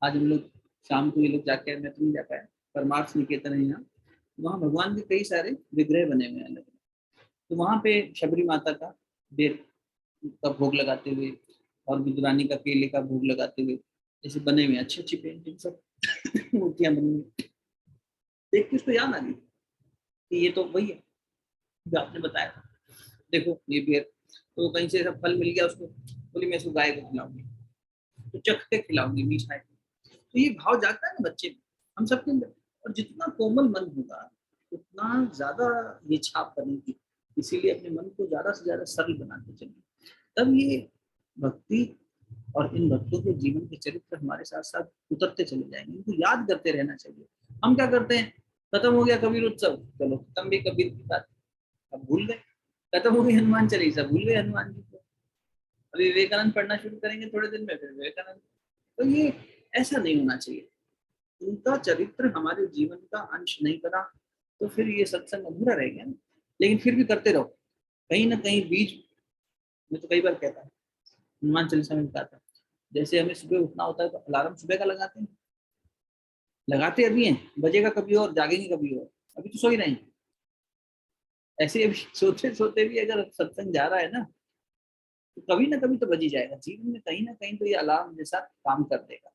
आज हम लोग शाम को ये लोग जाके, मैं तो नहीं जा पाया, पर मार्क्स निकेतन है यहाँ, वहाँ भगवान के कई सारे विग्रह बने हुए हैं अलग। तो वहाँ पे शबरी माता का बेर का भोग लगाते हुए और विद्रानी का केले का भोग लगाते हुए ऐसे बने हुए अच्छी अच्छी पेंटिंग सब मूर्तियां बनी हुई, देख के उसको याद आ गई कि ये तो वही है जो आपने बताया था। देखो ये बेर, तो कहीं से सब फल मिल गया उसको, बोली मैं इसको गाय को खिलाऊंगी, तो चख के खिलाऊंगी मीठा है। तो ये भाव जाता है ना बच्चे में, हम सबके अंदर, और जितना कोमल मन होगा उतना ज्यादा ये छाप बनेगी। इसीलिए अपने मन को ज्यादा से ज्यादा सरल बनाते चलिए, तब ये भक्ति और इन भक्तों के जीवन के चरित्र हमारे साथ साथ उतरते चले जाएंगे। इनको याद करते रहना चाहिए। हम क्या करते हैं, खत्म हो गया कबीर उत्सव, चलो खत्म भी कबीर की बात, अब भूल गए। खत्म हो गई हनुमान चालीसा, भूल गए हनुमान जी को। अभी विवेकानंद पढ़ना शुरू करेंगे थोड़े दिन में, फिर विवेकानंद। तो ये ऐसा नहीं होना चाहिए। उनका चरित्र हमारे जीवन का अंश नहीं बना तो फिर ये सत्संग अधूरा रह गया ना। लेकिन फिर भी करते रहो, कहीं ना कहीं बीज, मैं तो कई बार कहता हूँ, हनुमान चालीसा में कहा था, जैसे हमें सुबह उठना होता है तो अलार्म सुबह का लगाते हैं, लगाते अभी हैं, बजेगा कभी और, जागेंगे कभी और, अभी तो सो ही नहीं। ऐसे अभी सोते सोते भी अगर सत्संग जा रहा है ना, तो कभी ना कभी तो बज ही जाएगा। जीवन में कहीं ना कहीं तो ये अलार्म जैसा काम कर देगा।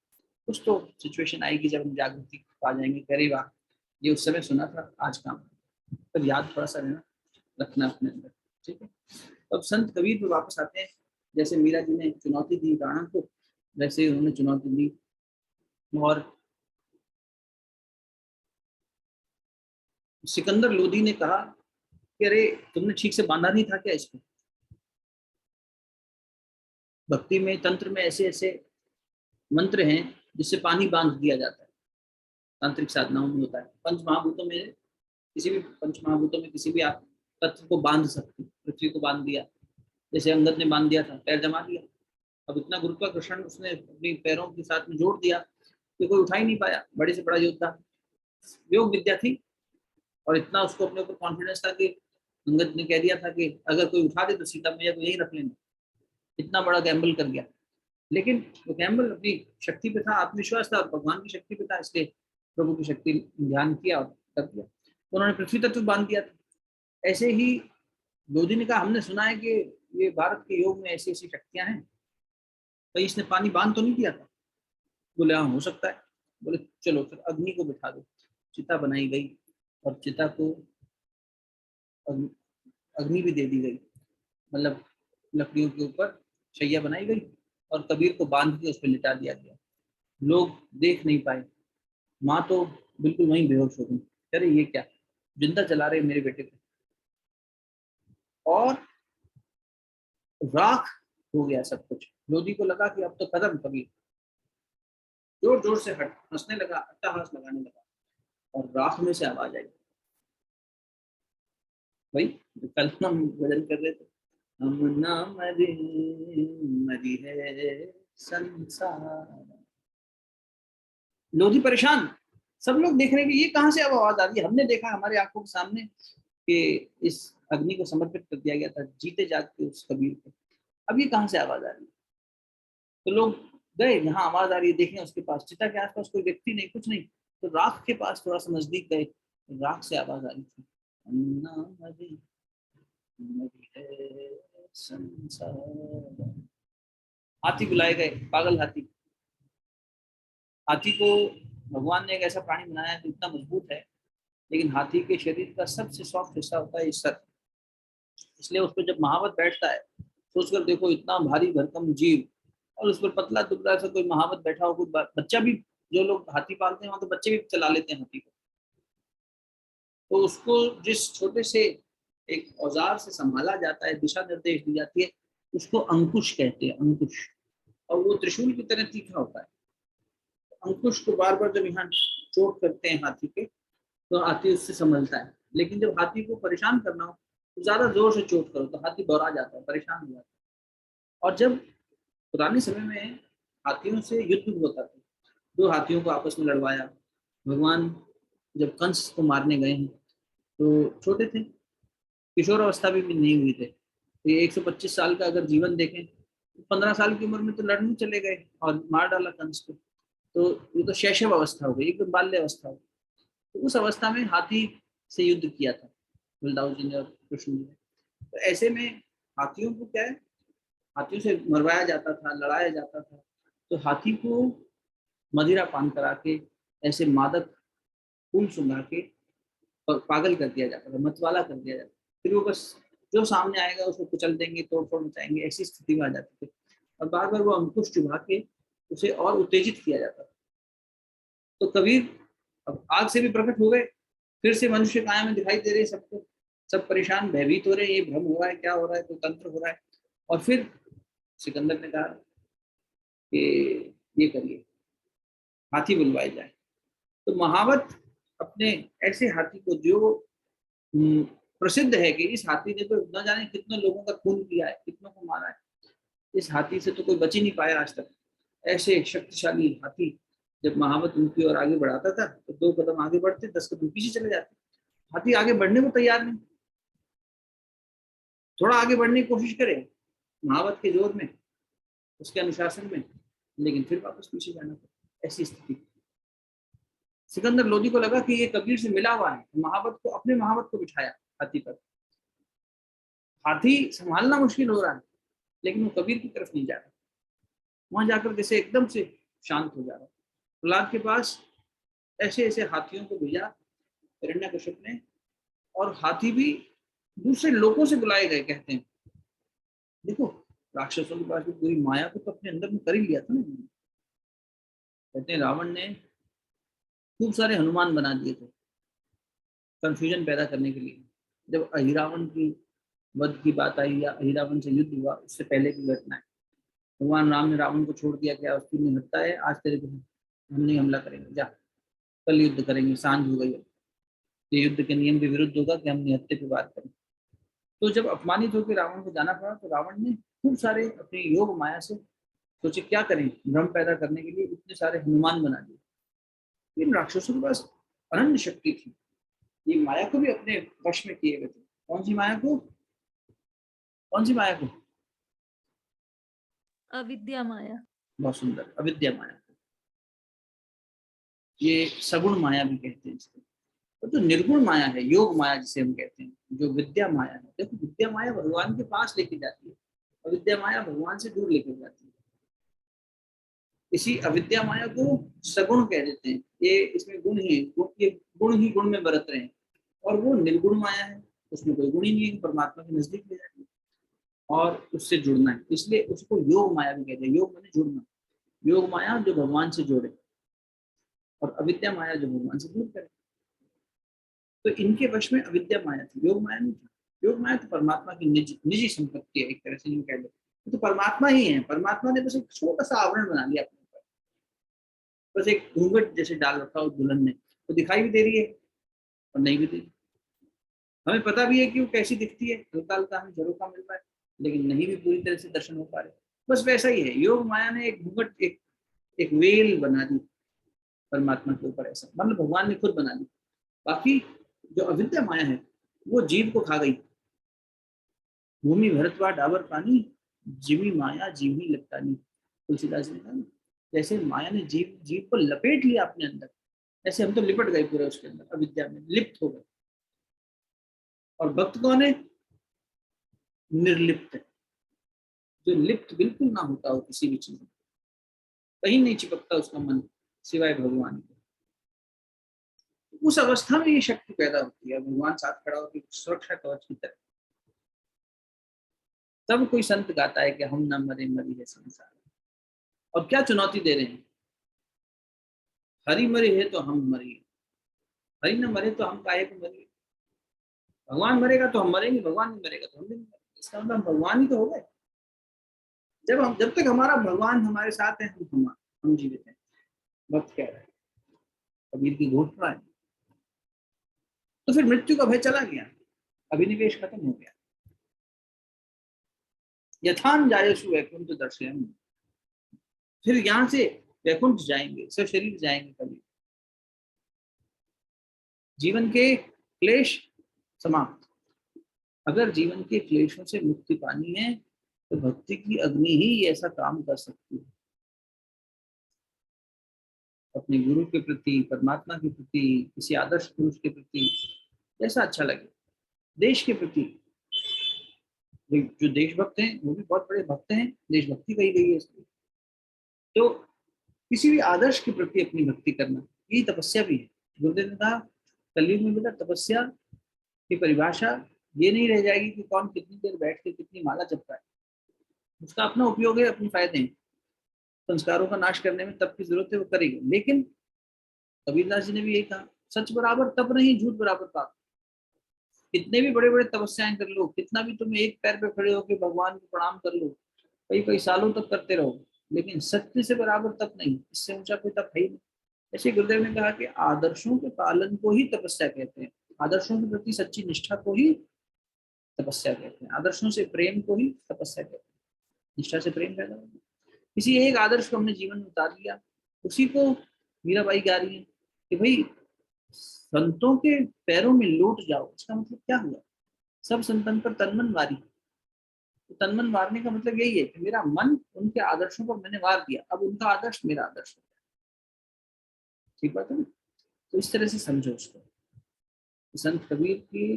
कुछ तो सिचुएशन आएगी जब हम जागृति पा जाएंगे, कह वाह ये उस समय सुना था, आज काम, पर याद थोड़ा सा रहना रखना अपने अंदर, ठीक है। अब संत कबीर पे वापस आते हैं। जैसे मीरा जी ने चुनौती दी राणा को, वैसे ही उन्होंने चुनौती दी। और सिकंदर लोधी ने कहा कि अरे तुमने ठीक से बांधा नहीं था क्या इसको। भक्ति में, तंत्र में ऐसे ऐसे मंत्र हैं जिससे पानी बांध दिया जाता है, तांत्रिक साधनाओं में होता है। पंच महाभूतों में, किसी भी पंच महाभूतों में किसी भी आप तत्व को बांध सकते। पृथ्वी को बांध दिया, जैसे अंगद ने बांध दिया था, पैर जमा दिया। अब इतना गुरुत्वाकर्षण उसने अपने पैरों के साथ में जोड़ दिया कि कोई उठा ही नहीं पाया। बड़े से बड़ा योद्धा, योग विद्या थी, और इतना उसको अपने ऊपर कॉन्फिडेंस था कि अंगद ने कह दिया था कि अगर कोई उठा दे तो सीता मैया को यही रख लेंगे। इतना बड़ा गैम्बल कर गया, लेकिन वो गैम्बल अपनी शक्ति पे था, आत्मविश्वास था, और भगवान की शक्ति पे था, इसलिए प्रभु की शक्ति ध्यान किया और कर दिया। उन्होंने पृथ्वी तत्व बांध दिया था। ऐसे ही लोधी ने कहा हमने सुना है कि ये भारत के योग में ऐसी ऐसी शक्तियां हैं, तो इसने पानी बांध तो नहीं दिया था। बोले हाँ हो सकता है। बोले चलो फिर अग्नि को बिठा दो। चिता बनाई गई और चिता को अग्नि भी दे दी गई, मतलब लकड़ियों के ऊपर शैया बनाई गई और कबीर को बांध के उस पर लिटा दिया गया। लोग देख नहीं पाए, माँ तो बिल्कुल वहीं बेहोश हो गई। अरे ये क्या, जिंदा चला रहे मेरे बेटे को। और राख हो गया सब कुछ। लोधी को लगा कि अब तो खत्म। कबीर जोर जोर से हंसने लगा, अट्टहास लगाने लगा, और राख में से आवाज आई, भाई कल हम भजन कर रहे थे, हम ना मरे मरी है संसार। लोधी परेशान, सब लोग देख रहे हैं कि ये कहां से अब आवाज आ रही है। हमने देखा हमारे आंखों के सामने कि इस अग्नि को समर्पित कर दिया गया था जीते जागते उस कबीर को, अब ये कहां से आवाज आ रही है। तो लोग गए, यहाँ आवाज आ रही है, देखें उसके पास चिता के आसपास कोई व्यक्ति नहीं, कुछ नहीं। तो राख के पास थोड़ा सा नजदीक गए, राख से आवाज आ रही थी, अन्ना मरी मरी है संसार। हाथी बुलाए गए, पागल हाथी। हाथी को भगवान ने एक ऐसा प्राणी बनाया है जो इतना मजबूत है, लेकिन हाथी के शरीर का सबसे सॉफ्ट हिस्सा होता है सर। इसलिए उस पर जब महावत बैठता है, सोचकर देखो इतना भारी भरकम जीव, और उस पर पतला दुबला सा कोई महावत बैठा हो, कोई बच्चा भी, जो लोग हाथी पालते हैं वहां तो बच्चे भी चला लेते हैं हाथी को। तो उसको जिस छोटे से एक औजार से संभाला जाता है, दिशा निर्देश दी जाती है, उसको अंकुश कहते हैं, अंकुश। और वो त्रिशूल की तरह तीखा होता है। अंकुश को बार बार जब यहाँ चोट करते हैं हाथी पे, तो हाथी उससे संभलता है। लेकिन जब हाथी को परेशान करना हो तो ज्यादा जोर से चोट करो तो हाथी दौड़ा जाता है, परेशान हो जाता है। और जब पुराने समय में हाथियों से युद्ध होता था, दो हाथियों को आपस में लड़वाया। भगवान जब कंस को मारने गए हैं तो छोटे थे, किशोर अवस्था भी नहीं हुई थे। तो ये 125 साल का अगर जीवन देखें, तो 15 साल की उम्र में तो लड़ने चले गए और मार डाला कंस को। तो ये तो शैशव अवस्था हो गई, एकदम बाल्य अवस्था हो गई। तो उस अवस्था में हाथी से युद्ध किया था बलदाऊ जी ने और कृष्ण जी ने। तो ऐसे में हाथियों को क्या है, हाथियों से मरवाया जाता था, लड़ाया जाता था। तो हाथी को मदिरा पान करा के, ऐसे मादक फूल सुंघा के पागल कर दिया जाता था, मतवाला कर दिया जाता था। फिर वो बस जो सामने आएगा उसको कुचल देंगे, तोड़ फोड़ मचाएंगे, ऐसी स्थिति में आ जाती थी। और बार बार वो अंकुश चुभा के उसे और उत्तेजित किया जाता था। तो कबीर अब आग से भी प्रकट हो गए, फिर से मनुष्य काया में दिखाई दे रहे सबको, सब परेशान भयभीत हो रहे हैं, ये भ्रम हो रहा है, क्या हो रहा है, कोई तंत्र हो रहा है। और फिर सिकंदर ने कहा कि ये करिए, हाथी बुलवाए जाए। तो महावत अपने ऐसे हाथी को, जो प्रसिद्ध है कि इस हाथी ने तो न जाने कितने लोगों का खून किया है, कितनों को मारा है, इस हाथी से तो कोई बच ही नहीं पाया आज तक। ऐसे शक्तिशाली हाथी जब महावत उनकी ओर आगे बढ़ाता था तो 2 कदम आगे बढ़ते, 10 कदम पीछे चले जाते। हाथी आगे बढ़ने को तैयार नहीं, थोड़ा आगे बढ़ने की कोशिश करे महावत के जोर में, उसके अनुशासन में, लेकिन फिर वापस पीछे जाना पड़ा। ऐसी स्थिति। सिकंदर लोधी को लगा कि ये कबीर से मिला हुआ है, महावत को, अपने महावत को बिठाया हाथी पर। हाथी संभालना मुश्किल हो रहा है, लेकिन वो कबीर की तरफ नहीं जा रहा। वहां जाकर जैसे एकदम से शांत हो जा रहा। प्रहलाद के पास ऐसे ऐसे हाथियों को भेजा हिरण्यकश्यप ने, और हाथी भी दूसरे लोगों से बुलाए गए। कहते हैं देखो, राक्षसों के पास भी पूरी माया को तो अपने अंदर में कर ही लिया था ना। कहते हैं रावण ने खूब सारे हनुमान बना दिए थे कंफ्यूजन पैदा करने के लिए। जब अहिरावण की वध की बात आई या अहिरावण से युद्ध हुआ, उससे पहले की घटना है। भगवान राम ने रावण को छोड़ दिया, क्या उसकी निहत्ता है, आज तेरे को हम नहीं हमला करेंगे, जा कल युद्ध करेंगे, सांझ हो गई। ये युद्ध के नियम के विरुद्ध होगा कि हम निहत्ते पे बात करें। तो जब अपमानित होकर रावण को जाना पड़ा, तो रावण ने खूब सारे अपने योग माया से सोचे क्या करें, भ्रम पैदा करने के लिए इतने सारे हनुमान बना दिए। इन राक्षसों के पास अनन्य शक्ति थी, ये माया को भी अपने वश में किए हुए थे। कौन सी माया को, कौन सी माया को? अविद्या माया। बहुत सुंदर, अविद्या माया को। ये सगुण माया भी कहते हैं इसको। और जो निर्गुण माया है, योग माया जिसे हम कहते हैं, जो विद्या माया है, देखो विद्या माया भगवान के पास लेके जाती है, अविद्या माया भगवान से दूर लेके जाती है। इसी अविद्या माया को सगुण कह देते हैं। ये इसमें गुण ही ये गुण ही गुण में बरत रहे हैं। और वो निर्गुण माया है, उसमें कोई गुण ही नहीं है, परमात्मा के नजदीक ले जाती है और उससे जुड़ना है, इसलिए उसको योग माया भी कहते हैं। योग माने जुड़ना, योग माया जो भगवान से जोड़े, और अविद्या माया जो भगवान से दूर करे। तो इनके वश में अविद्या माया थी, योग माया नहीं था। योग माया तो परमात्मा की निजी संपत्ति है, एक तरह से यूं कह लो, तो परमात्मा ही है। परमात्मा ने बस एक छोटा सा आवरण बना लिया अपने ऊपर, बस एक घूंघट जैसे डाल रखा उस दुल्हन ने, तो दिखाई भी दे रही है और नहीं भी दे रही। हमें पता भी है कि वो कैसी दिखती है, हल्का हल्का हमें झरोखा मिल रहा है, लेकिन नहीं भी पूरी तरह से दर्शन हो पा रहे। बस वैसा ही है, योग माया ने एक घूंघट, एक वेल बना दी परमात्मा के ऊपर, ऐसा मतलब भगवान ने खुद बना दी। बाकी जो अविद्या माया है वो जीव को खा गई। भूमि भरतवा डाबर पानी, जीवी माया जीव ही लपटानी, तुलसीदास जी ने कहा। जैसे माया ने जीव को लपेट लिया अपने अंदर, ऐसे हम तो लिपट गए पूरे उसके अंदर, अविद्या में लिप्त हो गए। और भक्त कौन है? निर्लिप्त है, जो लिप्त बिल्कुल ना होता हो किसी भी चीज में, कहीं नहीं चिपकता उसका मन सिवाय भगवान के। उस अवस्था में ये शक्ति पैदा होती है, भगवान साथ खड़ा होकर सुरक्षा कवच की तरह। तब कोई संत गाता है कि हम ना मरे मरी है संसार। और क्या चुनौती दे रहे हैं, हरि मरे है तो हम मरिए, हरि न मरे तो हम काहे को मरिए। भगवान मरेगा तो हम मरेंगे, भगवान नहीं मरेगा तो हम नहीं मरेंगे। इसका मतलब भगवान ही तो हो गए। जब तक हमारा भगवान हमारे साथ है, हम जीवित हैं। भक्त कह रहा है, कबीर की घोषणा है। तो फिर मृत्यु का भय चला गया, अभिनिवेश खत्म हो गया। यथान जायसु वैकुंठ दर्शयम, फिर यहाँ से वैकुंठ जाएंगे, सशरीर जाएंगे कभी। जीवन के क्लेश समाप्त। अगर जीवन के क्लेशों से मुक्ति पानी है तो भक्ति की अग्नि ही ऐसा काम कर सकती है। अपने गुरु के प्रति, परमात्मा के प्रति, किसी आदर्श पुरुष के प्रति, जैसा अच्छा लगे। देश के प्रति, जो देशभक्त हैं वो भी बहुत बड़े भक्त हैं, देशभक्ति कही गई है इसमें। तो किसी भी आदर्श के प्रति अपनी भक्ति करना, यही तपस्या भी है। गुरुदेव ने कहा कलयुग में बेटा तपस्या की परिभाषा ये नहीं रह जाएगी कि कौन कितनी देर बैठ के कितनी माला जपता है। उसका अपना उपयोग है, अपने फायदे हैं। संस्कारों का नाश करने में तप की जरूरत है, वो करेगा। लेकिन कबीरदास जी ने भी यही कहा, सच बराबर तप नहीं, झूठ बराबर पाप। कितने भी बड़े बड़े तपस्याएं कर लो, कितना भी तुम एक पैर पे खड़े होकर भगवान को प्रणाम कर लो, कई कई सालों तक करते रहो, लेकिन सत्य से बराबर तप नहीं, इससे ऊंचा कोई तप है ही नहीं। ऐसे गुरुदेव ने कहा कि आदर्शों के पालन को ही तपस्या कहते हैं, आदर्शों के प्रति सच्ची निष्ठा को ही तपस्या कहते हैं, आदर्शों से प्रेम को ही तपस्या कहते हैं। निष्ठा से प्रेम पैदा होगा। किसी एक आदर्श को हमने जीवन में उतार लिया, उसी को मीराबाई गा रही है कि भाई संतों के पैरों में लौट जाओ। इसका मतलब क्या हुआ? सब संतन पर तनमन वारी। तो तनमन वारने का मतलब यही है कि मेरा मन उनके आदर्शों पर मैंने वार दिया, अब उनका आदर्श मेरा आदर्श हो गया। ठीक बात है ना? तो इस तरह से समझो उसको। संत कबीर की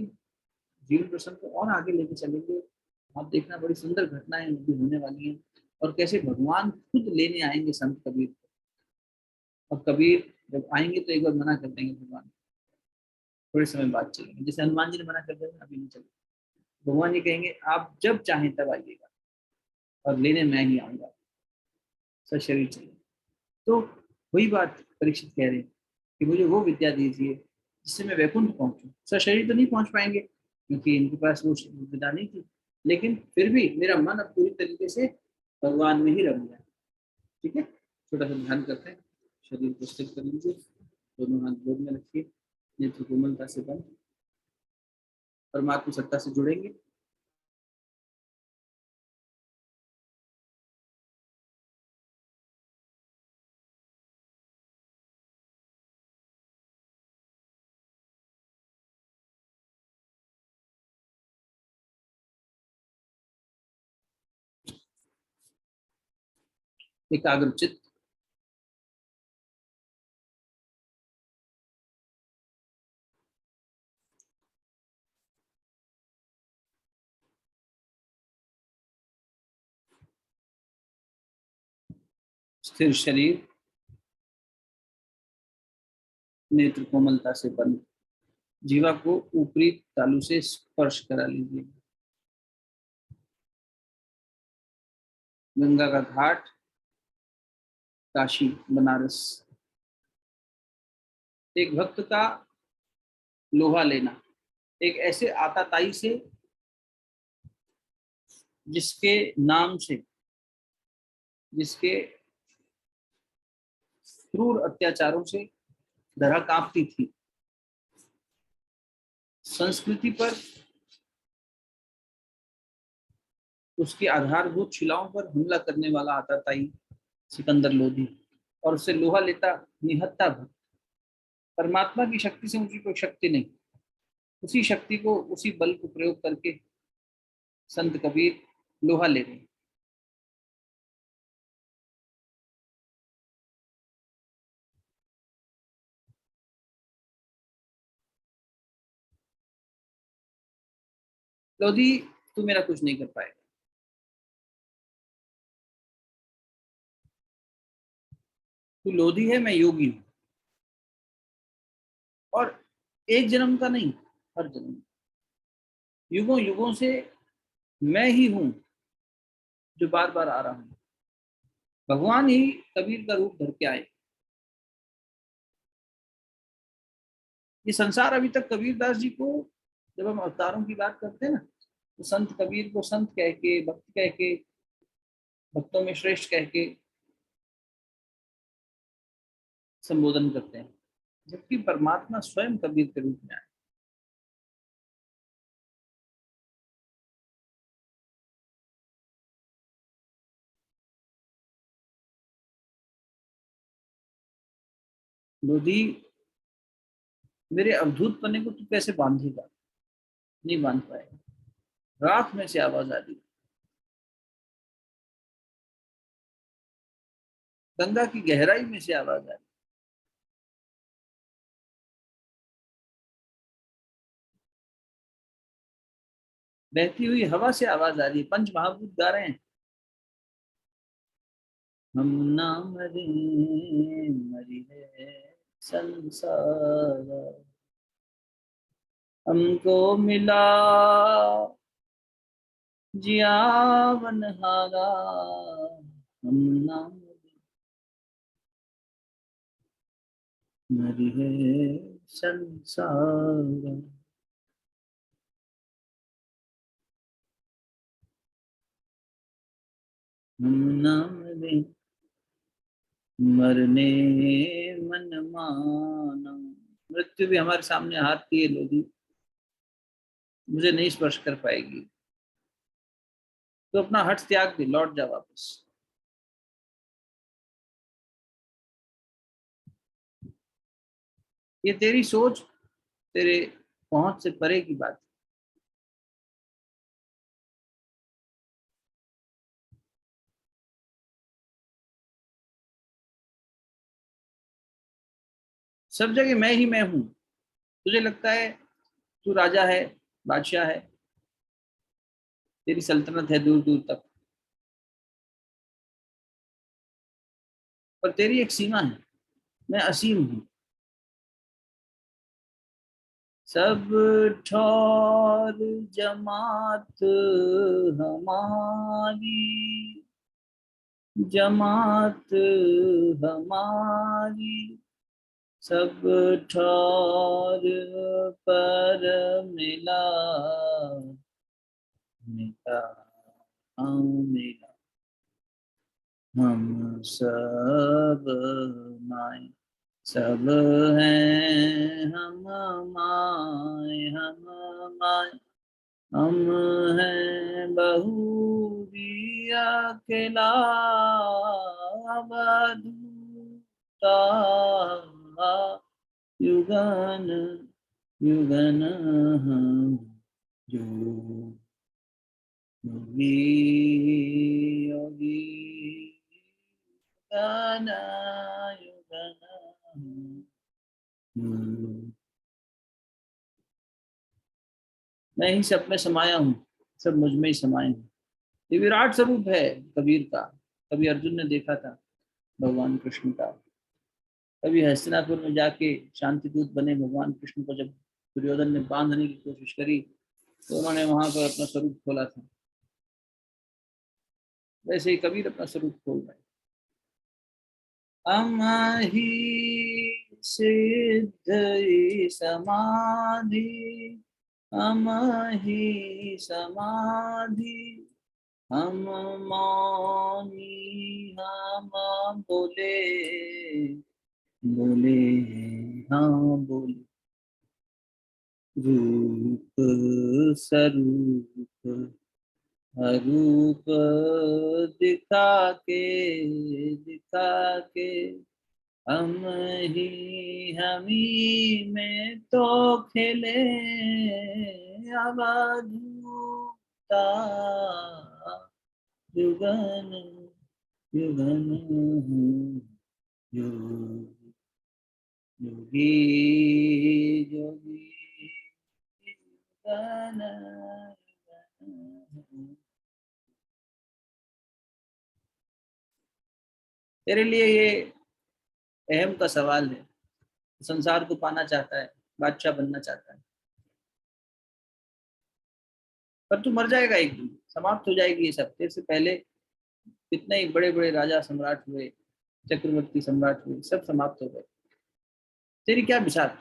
जीवन प्रसंग को और आगे लेके चलेंगे। आप देखना बड़ी सुंदर घटनाएं भी होने वाली हैं, और कैसे भगवान खुद लेने आएंगे संत कबीर को। और कबीर जब आएंगे तो एक बार मना कर देंगे भगवान, थोड़े समय बाद चलेंगे, जैसे हनुमान जी ने मना कर दिया अभी नहीं चलेंगे। भगवान जी कहेंगे आप जब चाहें तब आइएगा, और लेने मैं ही आऊंगा, सशरीर चलिए। तो वही बात परीक्षित कह रहे हैं कि मुझे वो विद्या दीजिए जिससे मैं वैकुंठ पहुंचूं। सशरीर तो नहीं पहुंच पाएंगे क्योंकि इनके पास वो विद्या नहीं थी, लेकिन फिर भी मेरा मन अब पूरी तरीके से भगवान में ही रम गया। ठीक है, छोटा सा ध्यान करते हैं। शरीर को स्थिर कर लीजिए, दोनों हाथ गोद में रखिए, नेत्र कोमलता से बंद, परमात्मा सत्ता से जुड़ेंगे। एकाग्र चित्त, स्थिर शरीर, नेत्र कोमलता से बंद, जीवा को ऊपरी तालू से स्पर्श करा लीजिए। गंगा का घाट, काशी, बनारस। एक भक्त का लोहा लेना, एक ऐसे आताताई से जिसके नाम से, जिसके क्रूर अत्याचारों से धरा कांपती थी, संस्कृति पर, उसकी आधारभूत शिलाओं पर हमला करने वाला आताताई सिकंदर लोधी, और उससे लोहा लेता निहत्था भक्त। परमात्मा की शक्ति से ऊंची कोई शक्ति नहीं, उसी शक्ति को, उसी बल को प्रयोग करके संत कबीर लोहा ले रहे हैं। लोधी तू मेरा कुछ नहीं कर पाएगा, तू लोधी है, मैं योगी हूं, और एक जन्म का नहीं, हर जन्म, युगों युगों से मैं ही हूं जो बार बार आ रहा हूं। भगवान ही कबीर का रूप धर के आए। ये संसार अभी तक कबीरदास जी को, जब हम अवतारों की बात करते हैं ना, तो संत कबीर को संत कह के, भक्त कह के, भक्तों में श्रेष्ठ कह के संबोधन करते हैं, जबकि परमात्मा स्वयं कबीर के रूप में आए। लोधी मेरे अवधूत पने को तू कैसे बांधेगा? नहीं बांध पाएगा। रात में से आवाज आ रही, गंगा की गहराई में से आवाज आ रही, बहती हुई हवा से आवाज आ रही है, पंच महाभूत गा रहे हैं। हम ना मरे मरी है संसार, हमको मिला जियावन हारा, हम ना मरी है संसार। हम ना मरे मरने मन माना, मृत्यु भी हमारे सामने हारती है, लोग मुझे नहीं स्पर्श कर पाएगी, तो अपना हठ त्याग दे, लौट जा वापस। ये तेरी सोच, तेरे पहुंच से परे की बात है। सब जगह मैं ही मैं हूं। तुझे लगता है तू राजा है, बादशाह है, तेरी सल्तनत है दूर दूर तक, पर तेरी एक सीमा है, मैं असीम हूं। सब ठौर जमात हमारी, जमात हमारी, सब ठौर पर मिला मिला मिला, हम सब माए सब हैं, हम माए हम माए, हम हैं बहू भी अकेला बधूता, युगन युगन हम जो योगी योगी, युगन युगन हम। मैं ही सब में समाया हूँ, सब मुझ में ही समाये हूँ। ये विराट स्वरूप है कबीर का। कभी अर्जुन ने देखा था भगवान कृष्ण का, कभी हस्तिनापुर में जाके शांति दूत बने भगवान कृष्ण को, जब दुर्योधन ने बांधने की कोशिश करी तो उन्होंने वहां पर अपना स्वरूप खोला था। वैसे ही कबीर अपना स्वरूप खोल रहे। हम ही सिद्ध समाधि, हम ही समाधि, हम मौनी हम बोले बोले, हाँ बोले, रूप स्वरूप रूप दिखा के हम ही में तो खेले अवधूता, युगन युगन योगी योगी योगी, युगन युगन। तेरे लिए ये अहम का सवाल है। संसार को पाना चाहता है, बादशाह बनना चाहता है, पर तू मर जाएगा एक दिन, समाप्त हो जाएगी ये सब। तेरे से पहले कितने ही बड़े बड़े राजा सम्राट हुए, चक्रवर्ती सम्राट हुए, सब समाप्त हो गए। तेरी क्या बिसात।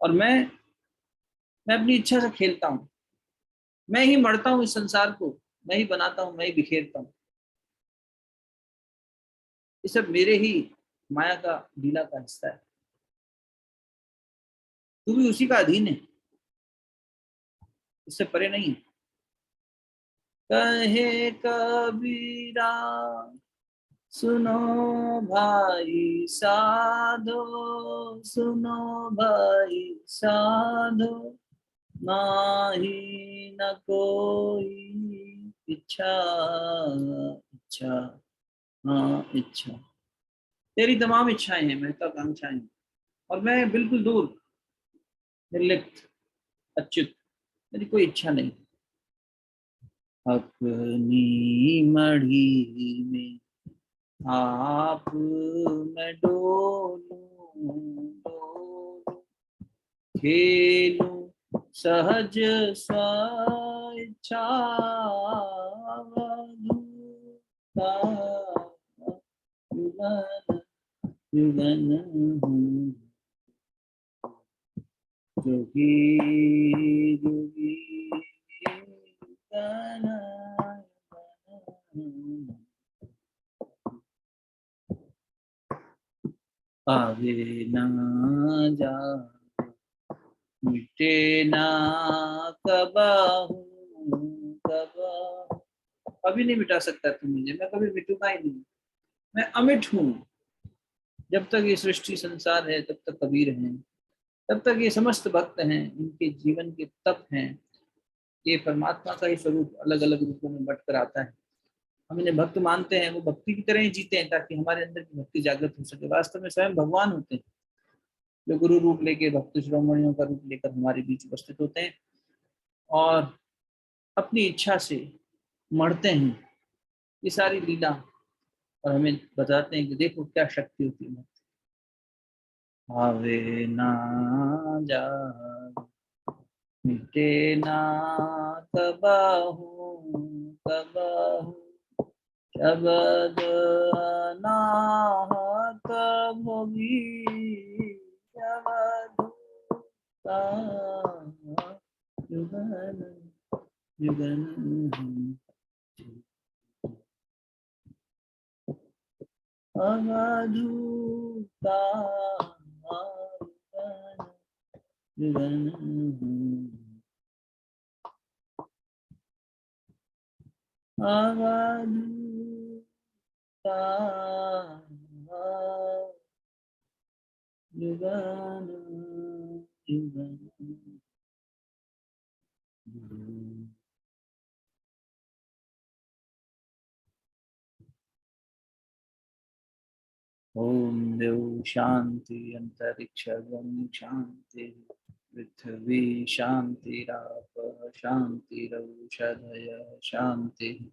और मैं अपनी इच्छा से खेलता हूँ, मैं ही मरता हूँ इस संसार को, मैं ही बनाता हूँ, मैं ही बिखेरता हूँ। ये सब मेरे ही माया का लीला का हिस्सा है। तू भी उसी का अधीन है, इससे परे नहीं है। कहे कबीरा सुनो भाई साधो, सुनो भाई साधो, नाही न कोई इच्छा इच्छा, हाँ इच्छा। तेरी तमाम इच्छाएं हैं, महत्वाकांक्षाएं हैं, और मैं बिल्कुल दूर, निर्लिप्त, अच्युत। मेरी कोई इच्छा नहीं। अपनी मढ़ी में आप मैं डोलूं डोलूं, खेलूं सहज स्वेच्छा, अवधूता युगन युगन हूँ, जोगी जोगी युगन युगन हूँ। आवे ना जा मिटे ना कबाहू कबाहू, कभी नहीं मिटा सकता तू मुझे, मैं कभी मिटूंगा ही नहीं, मैं अमिट हूँ। जब तक ये सृष्टि संसार है तब तक कबीर हैं, तब तक ये समस्त भक्त हैं, इनके जीवन के तप हैं। ये परमात्मा का ही स्वरूप अलग अलग रूपों में बट कर आता है। हम इन्हें भक्त मानते हैं, वो भक्ति की तरह ही जीते हैं ताकि हमारे अंदर की भक्ति जागृत हो सके। वास्तव में स्वयं भगवान होते हैं जो गुरु रूप लेके भक्त शिरोमणियों का रूप लेकर हमारे बीच उपस्थित होते हैं और अपनी इच्छा से मरते हैं ये सारी लीला, और हमें बताते हैं कि देखो क्या शक्ति होती है। आवे ना जा मिटे ना कबाहू कबाहू, शब्द अनाहत भोगी, अवधूता युगन युगन हूँ, अवधूता युगन हूँ, अवधूता युगन युगन। ओम देव शांति अंतरिक्ष गम शांति, पृथ्वी शांतिराप शांतिरौषधय शांति,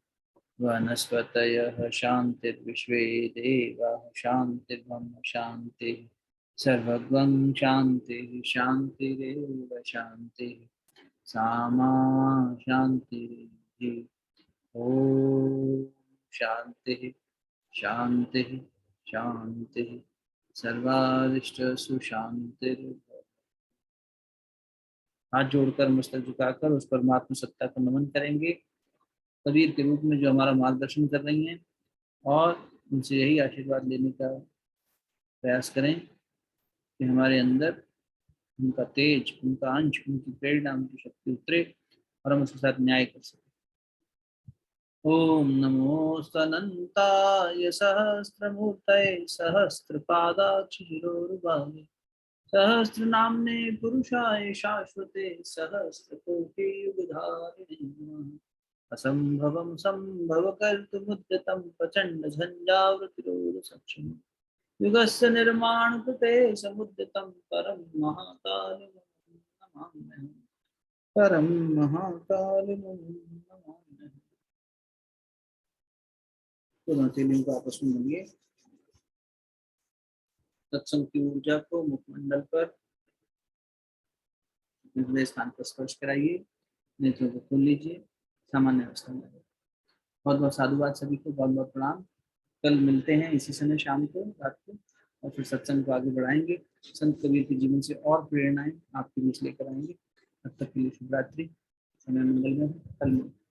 वनस्पतयः शान्तिर्विश्वे देवाः शान्तिर्ब्रह्म शान्तिः, सर्वगं शान्तिः शान्तिरेव शान्तिः, सामा शान्तिः। ॐ शान्तिः शान्तिः शान्तिः, सर्वारिष्ट सुशान्तिर्भवतु। हाथ जोड़कर मस्तक झुकाकर उस परमात्मा सत्ता को नमन करेंगे कबीर के रूप में जो हमारा मार्गदर्शन कर रही हैं, और उनसे यही आशीर्वाद लेने का प्रयास करें कि हमारे अंदर उनका तेज, उनका अंश, उनकी प्रेरणा, उनकी शक्ति उतरे और हम उसके साथ न्याय कर सकें। ओम नमो अनंताय सहस्रमूर्तये सहस्रपादाक्षिशिरोरुबाहुवे, सहस्रनाम्ने पुरुषाय शाश्वते सहस्रकोटि युगधारिणे नमः। असंभवं सम्भवकर्तुमुद्यतं प्रचण्ड झञ्झावृतिरोधसक्षम्, युगस्य निर्माणकृते समुद्यतं परं महाकालिनं नमाम्यहम्, परं महाकालिनं नमाम्यहम्। दोनों हथेलियों को आपस में मिलिए, सत्संग की ऊर्जा को मुखमंडल पर हृदय स्थान पर स्पर्श कराइए, नेत्रों को खोल लीजिए, सामान्य अवस्था में। बहुत बहुत साधुवाद सभी को, बहुत बहुत प्रणाम। कल मिलते हैं इसी समय शाम को, रात को, और फिर सत्संग को आगे बढ़ाएंगे। संत कबीर के जीवन से और प्रेरणाएं आपके बीच लेकर आएंगे। तब तक के लिए शुभ रात्रि, समय मंगल में, कल मिलते हैं।